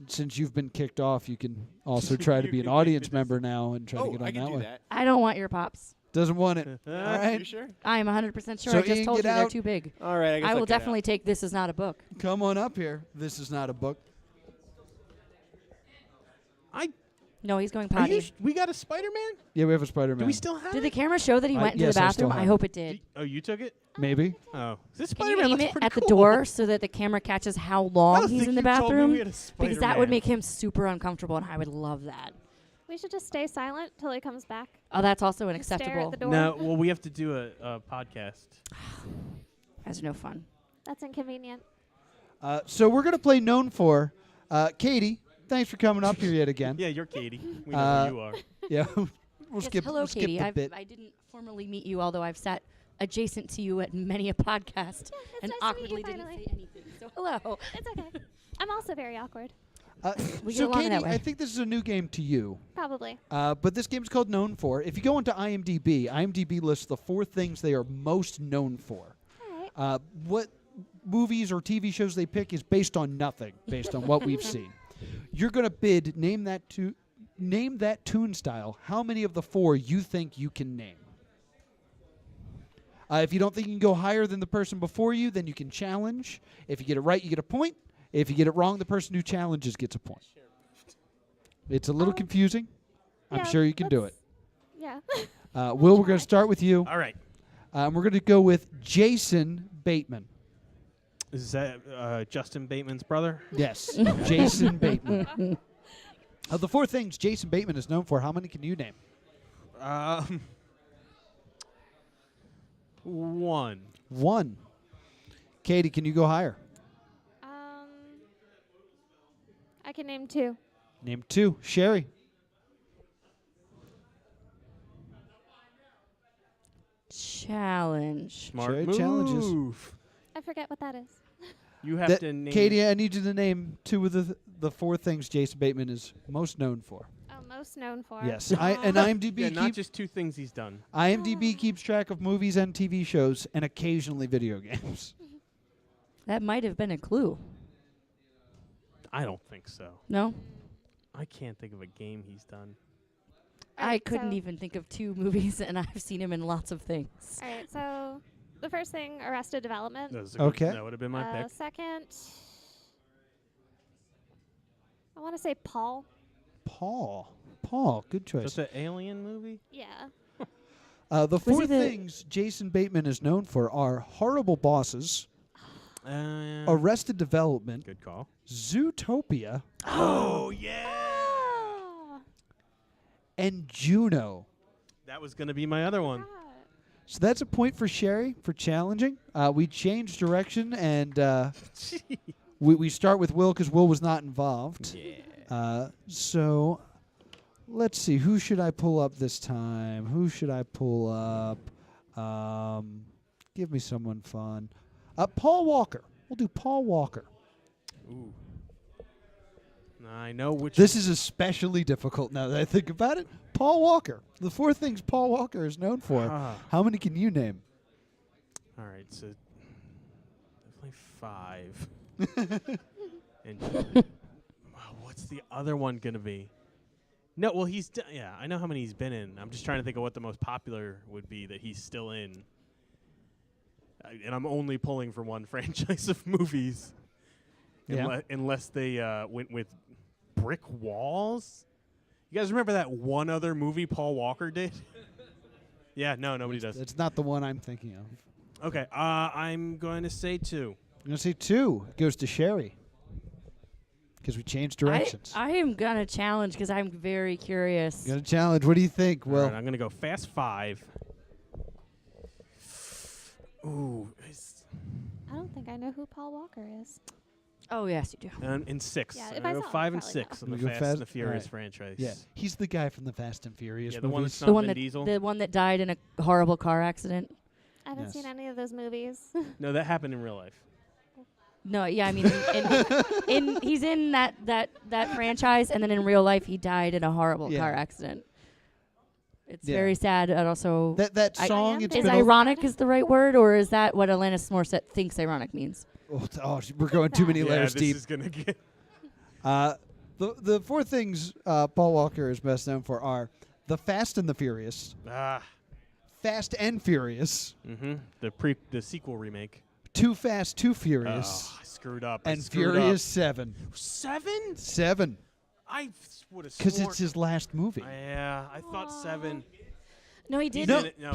since you've been kicked off, you can also try to You be an can audience maybe member now and try to Oh, get on I can that do way. that. I don't want your pops. Doesn't want it. All Are right, you sure? I am 100% sure. So I just Ian, told you get they're out. too big. All right. I guess I will I'll get out. definitely take This Is Not a Book. come on up here. This is not a book. No, he's going Are you potty. we got a Spider-Man? Yeah, we have a Spider-Man. Do we still have Did it? the camera show that he went into yes, the I still bathroom? I have hope it did. Oh, you took it? Maybe. Oh. This Can you Spider-Man aim looks it pretty at the cool. door so that the camera catches how I long don't he's think in the you told me bathroom? we had a Because that would Spider-Man. make him super uncomfortable, and I would love that. We should just stay silent till he comes back. Oh, that's also Just stare at unacceptable. the door. No, well, we have to do a podcast. That's no fun. That's inconvenient. So we're gonna play Known For. Katie, thanks for coming up here yet again. Yeah, you're Katie. We know who you are. Yeah. we'll Yes, skip. hello, we'll skip Katie. the bit. I didn't formally meet you, although I've sat adjacent to you at many a podcast and nice to meet you awkwardly didn't finally. say anything. So hello. It's okay. I'm also very awkward. We get So along Katie, that way. I think this is a new game to you. Probably. But this game is called Known For. If you go into IMDb lists the 4 things they are most known for. All right. What movies or TV shows they pick is based on nothing, based on what we've seen. You're going to bid name that tune style. How many of the 4 you think you can name? If you don't think you can go higher than the person before you, then you can challenge. If you get it right, you get a point. If you get it wrong, the person who challenges gets a point. It's a little confusing. I'm Yeah, sure you can do it. Yeah. Will, we're going to start with you. All right. We're going to go with Jason Bateman. Is that Justin Bateman's brother? Yes, Jason Bateman. Of the 4 things Jason Bateman is known for, how many can you name? 1. 1. Katie, can you go higher? I can name 2. Name 2. Sherry. Challenge. Smart Sherry move. challenges. I forget what that is. You have That- to name. Katie, I need you to name 2 of the 4 things Jason Bateman is most known for. Oh, most known for. Yes, and IMDb Yeah, not keep, just 2 things he's done. IMDb keeps track of movies and TV shows and occasionally video games. That might have been a clue. I don't think so. No? I can't think of a game he's done. All I right, couldn't so- even think of 2 movies, and I've seen him in lots of things. All right, so the first thing, Arrested Development. That was Okay. That would have been my pick. Second, I want to say Paul. Paul, good choice. Just an alien movie? Yeah. The Was 4 he the- things Jason Bateman is known for are Horrible Bosses, Arrested Development, Good call. Zootopia, Oh, yeah. Oh, and Juno. That was going to be my other one. God. So that's a point for Sherry for challenging. We changed direction, and we start with Will because Will was not involved. Yeah. So let's see. Who should I pull up this time? Who should I pull up? Give me someone fun. Paul Walker. We'll do Paul Walker. Ooh. I know which. This is especially difficult now that I think about it. Paul Walker. The 4 things Paul Walker is known for. How many can you name? All right, so definitely 5. And what's the other one gonna be? No, well, yeah, I know how many he's been in. I'm just trying to think of what the most popular would be that he's still in. And I'm only pulling from one franchise of movies. Yeah. Unless they went with brick walls. You guys remember that one other movie Paul Walker did? Yeah, no, nobody does. It's not the one I'm thinking of. Okay, I'm going to say 2. I'm going to say 2. It goes to Cheri. Because we changed directions. I am gonna challenge because I'm very curious. Got a challenge. What do you think? All Well, right, I'm going to go Fast 5. Ooh, I don't think I know who Paul Walker is. Oh yes, you do. and 6. Yeah, I'm if gonna I go saw him, 5 and probably 6 know. on the We go Fast Fast- and the Furious alright. franchise. yeah, he's the guy from the Fast and Furious Yeah, the one movies. that's The not one Vin that Diesel. the one that died in a horrible car accident. I haven't Yes. seen any of those movies. No, that happened in real life. No, yeah, I mean, he's in that franchise, and then in real life he died in a horrible Yeah. car accident. It's Yeah. very sad, and also that I- song. am It's is been ironic is the right word, or is that what Alanis Morissette thinks ironic means? we're going too many Yeah, layers this deep. is gonna get. The 4 things Paul Walker is best known for are The Fast and the Furious, Fast and Furious, The sequel remake. Too Fast, Too Furious, Oh, I screwed up. and Furious 7. 7? 7, I would have because it's his last movie. Yeah, I thought 7. No, he did. No, not no.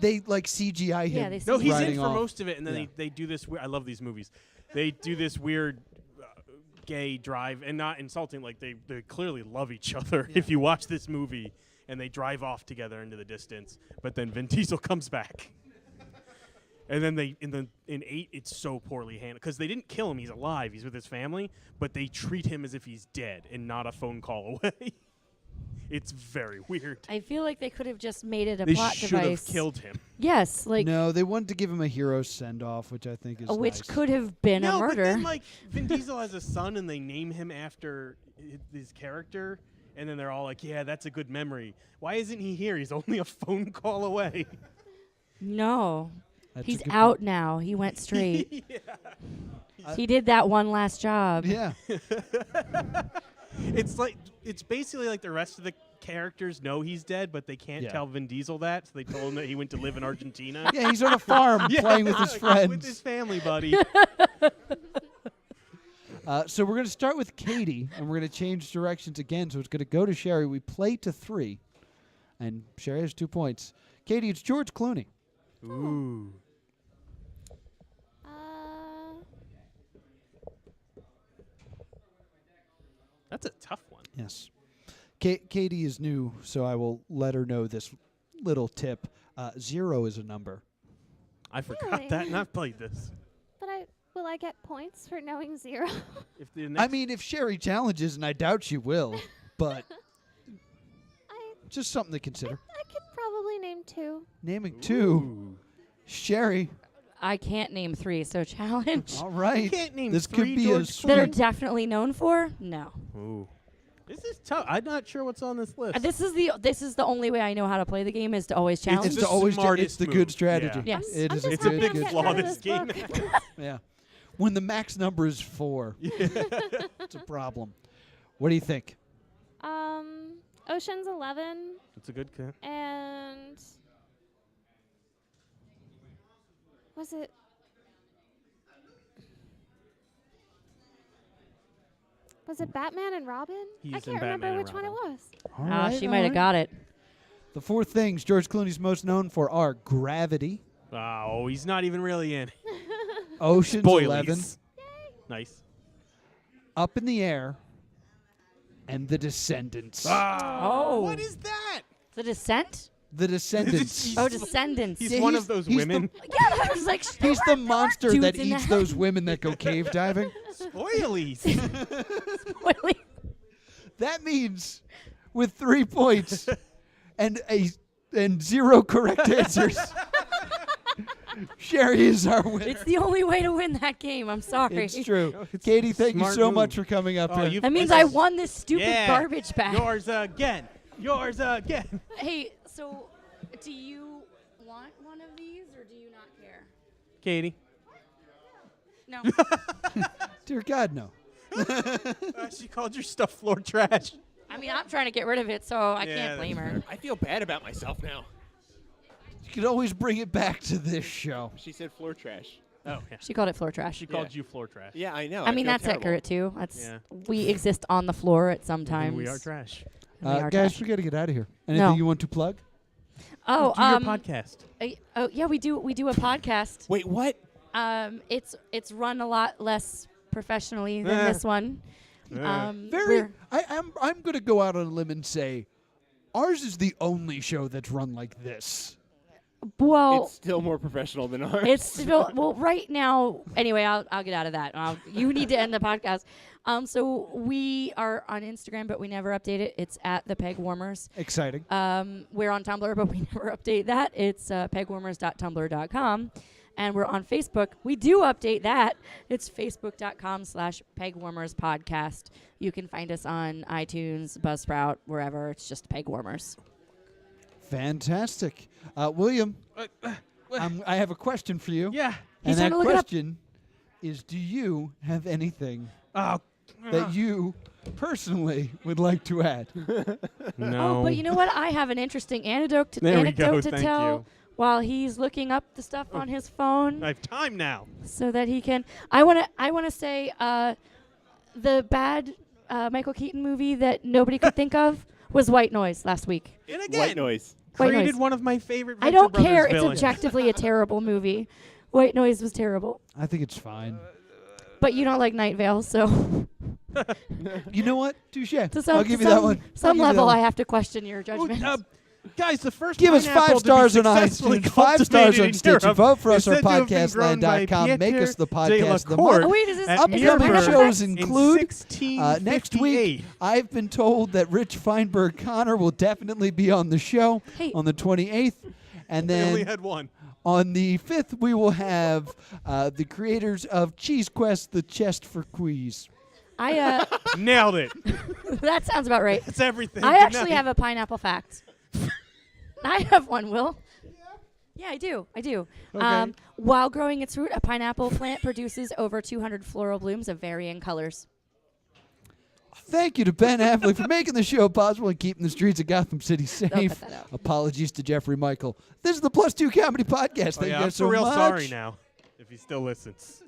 They like CGI him. Yeah, they No, he's in riding for off. most of it, and then Yeah. they do this. I love these movies. They do this weird gay drive, and not insulting. Like they clearly love each other. If you watch this movie, and they drive off together into the distance, but then Vin Diesel comes back, and then in 8 it's so poorly handled because they didn't kill him. He's alive. He's with his family, but they treat him as if he's dead and not a phone call away. It's very weird. I feel like they could have just made it a They plot should device. have killed him. Yes, like No, they wanted to give him a hero send off, which I think is which nice. could have been a No, but murder. then like Vin Diesel has a son, and they name him after his character, and then they're all like, "Yeah, that's a good memory." Why isn't he here? He's only a phone call away. No, That's a he's good out now. He went straight. He did that one last job. Yeah. It's basically like the rest of the characters know he's dead, but they can't Yeah. tell Vin Diesel that, so they told him that he went to live in Argentina. Yeah, he's on a farm playing with his Like, friends. with his family, buddy. So we're going to start with Katie, and we're going to change directions again. So it's going to go to Cheri. We play to 3, and Cheri has 2 points. Katie, it's George Clooney. Ooh. That's a tough one. Yes. Katie is new, so I will let her know this little tip. 0 is a number. I forgot Really? that, and I've played this. But will I get points for knowing 0? If the I next mean, if Cheri challenges, and I doubt she will, but I just something to consider. could probably name 2. Naming 2. Ooh. Cheri. I can't name 3, so challenge. All right. You can't name this 3 could be George a That are sweet. definitely known for? No. Ooh. This is tough. I'm not sure what's on this list. This is the only way I know how to play the game is to always challenge. It's the the always smartest it's the move. good strategy. Yeah. Yes. It I'm is just It's a happy big I'm getting flaw rid of this this game. book. Yeah. When the max number is 4, it's a problem. What do you think? Ocean's 11 It's a good cut. and was it? Was it Batman and Robin? He's I in can't Batman remember and which one it Robin. was. All Ah, right, she all might have right. got it. The 4 things George Clooney's most known for are Gravity, Oh, he's not even really in. Ocean's Spoilies. 11, Nice. Up in the Air, and The Descendants. Oh. What is that? The Descent? The Descendants. He's- Oh, Descendants. He's Yeah, one he's- of those he's the- women. Yeah, I was like, He's the monster Dudes that in the eats those women that go cave diving. Spoilies. Spoiling. That means with 3 points and 0 correct answers, Cheri is our winner. It's the only way to win that game. I'm sorry. It's true. No, it's Katie, thank you smart so move. much for coming up here. you've- That means this I is- won this stupid Yeah. garbage bag. Yours again. Yours again. Hey, so do you want one of these or do you not care? Katie. No. Dear God, no. She called your stuff floor trash. I mean, I'm trying to get rid of it, so I Yeah, can't blame that's her. I feel bad about myself now. You could always bring it back to this show. She said floor trash. Oh, yeah. She called it floor trash. She called you floor trash. Yeah, I know. I mean, feel that's terrible. accurate too. That's Yeah. we exist on the floor at some times. And we are trash. And we are Guys, trash. we got to get out of here. Anything No. you want to plug? Oh, Do your podcast. oh yeah, we do a podcast. Wait, what? It's run a lot less professionally than this one. Very. I'm going to go out on a limb and say, ours is the only show that's run like this. Well, It's still more professional than ours. it's still well right now. Anyway, I'll get out of that. You need to end the podcast. So we are on Instagram, but we never update it. It's at the Pegwarmers. Exciting. We're on Tumblr, but we never update that. It's pegwarmers.tumblr.com. And we're on Facebook. We do update that. It's facebook.com/Pegwarmers podcast. You can find us on iTunes, Buzzsprout, wherever. It's just Pegwarmers. Fantastic. William, I have a question for you. Yeah. He's And that trying to look it up. question is, do you have anything Oh, that you personally would like to add? no. Oh, but you know what? I have an interesting anecdote to, There we go. to Thank tell you. while he's looking up the stuff on his phone I have time now. so that he can. I want to say the bad Michael Keaton movie that nobody could think of was White Noise last week. And again, White noise. White created Noise. one of my favorite I Venture don't Brothers care. villains. It's objectively a terrible movie. White Noise was terrible. I think it's fine. But you don't like Night Vale, so You know what? Touche. to some, I'll give to you that some- one. some I'll give you level, that I one. have to question your judgment. Guys, the first Give us 5 pineapple to be stars on successfully iTunes, 5 stars on cultivated in Stitcher. Europe Vote for us is on said to have been grown by podcastland.com. Make Pieter us the de podcast of the Lacourt month. Oh, wait, is this at Upcoming Pineapple shows Fest? include in next week. 1658. I've been told that Rich Feinberg Connor will definitely be on the show Hey. on the 28th. And They only then had one. on the 5th, we will have the creators of Cheese Quest, the Chest for Quiz. I Nailed it. that sounds about right. That's everything. I Good actually night. have a pineapple fact. I have one, Will. Yeah, I do. Okay. While growing its root, a pineapple plant produces over 200 floral blooms of varying colors. Thank you to Ben Affleck for making the show possible and keeping the streets of Gotham City cut safe. that out. Apologies to Jeffrey Michael. This is the Plus 2 Comedy Podcast. Oh, Thank yeah, you I'm guys so for real much. sorry now if he still listens.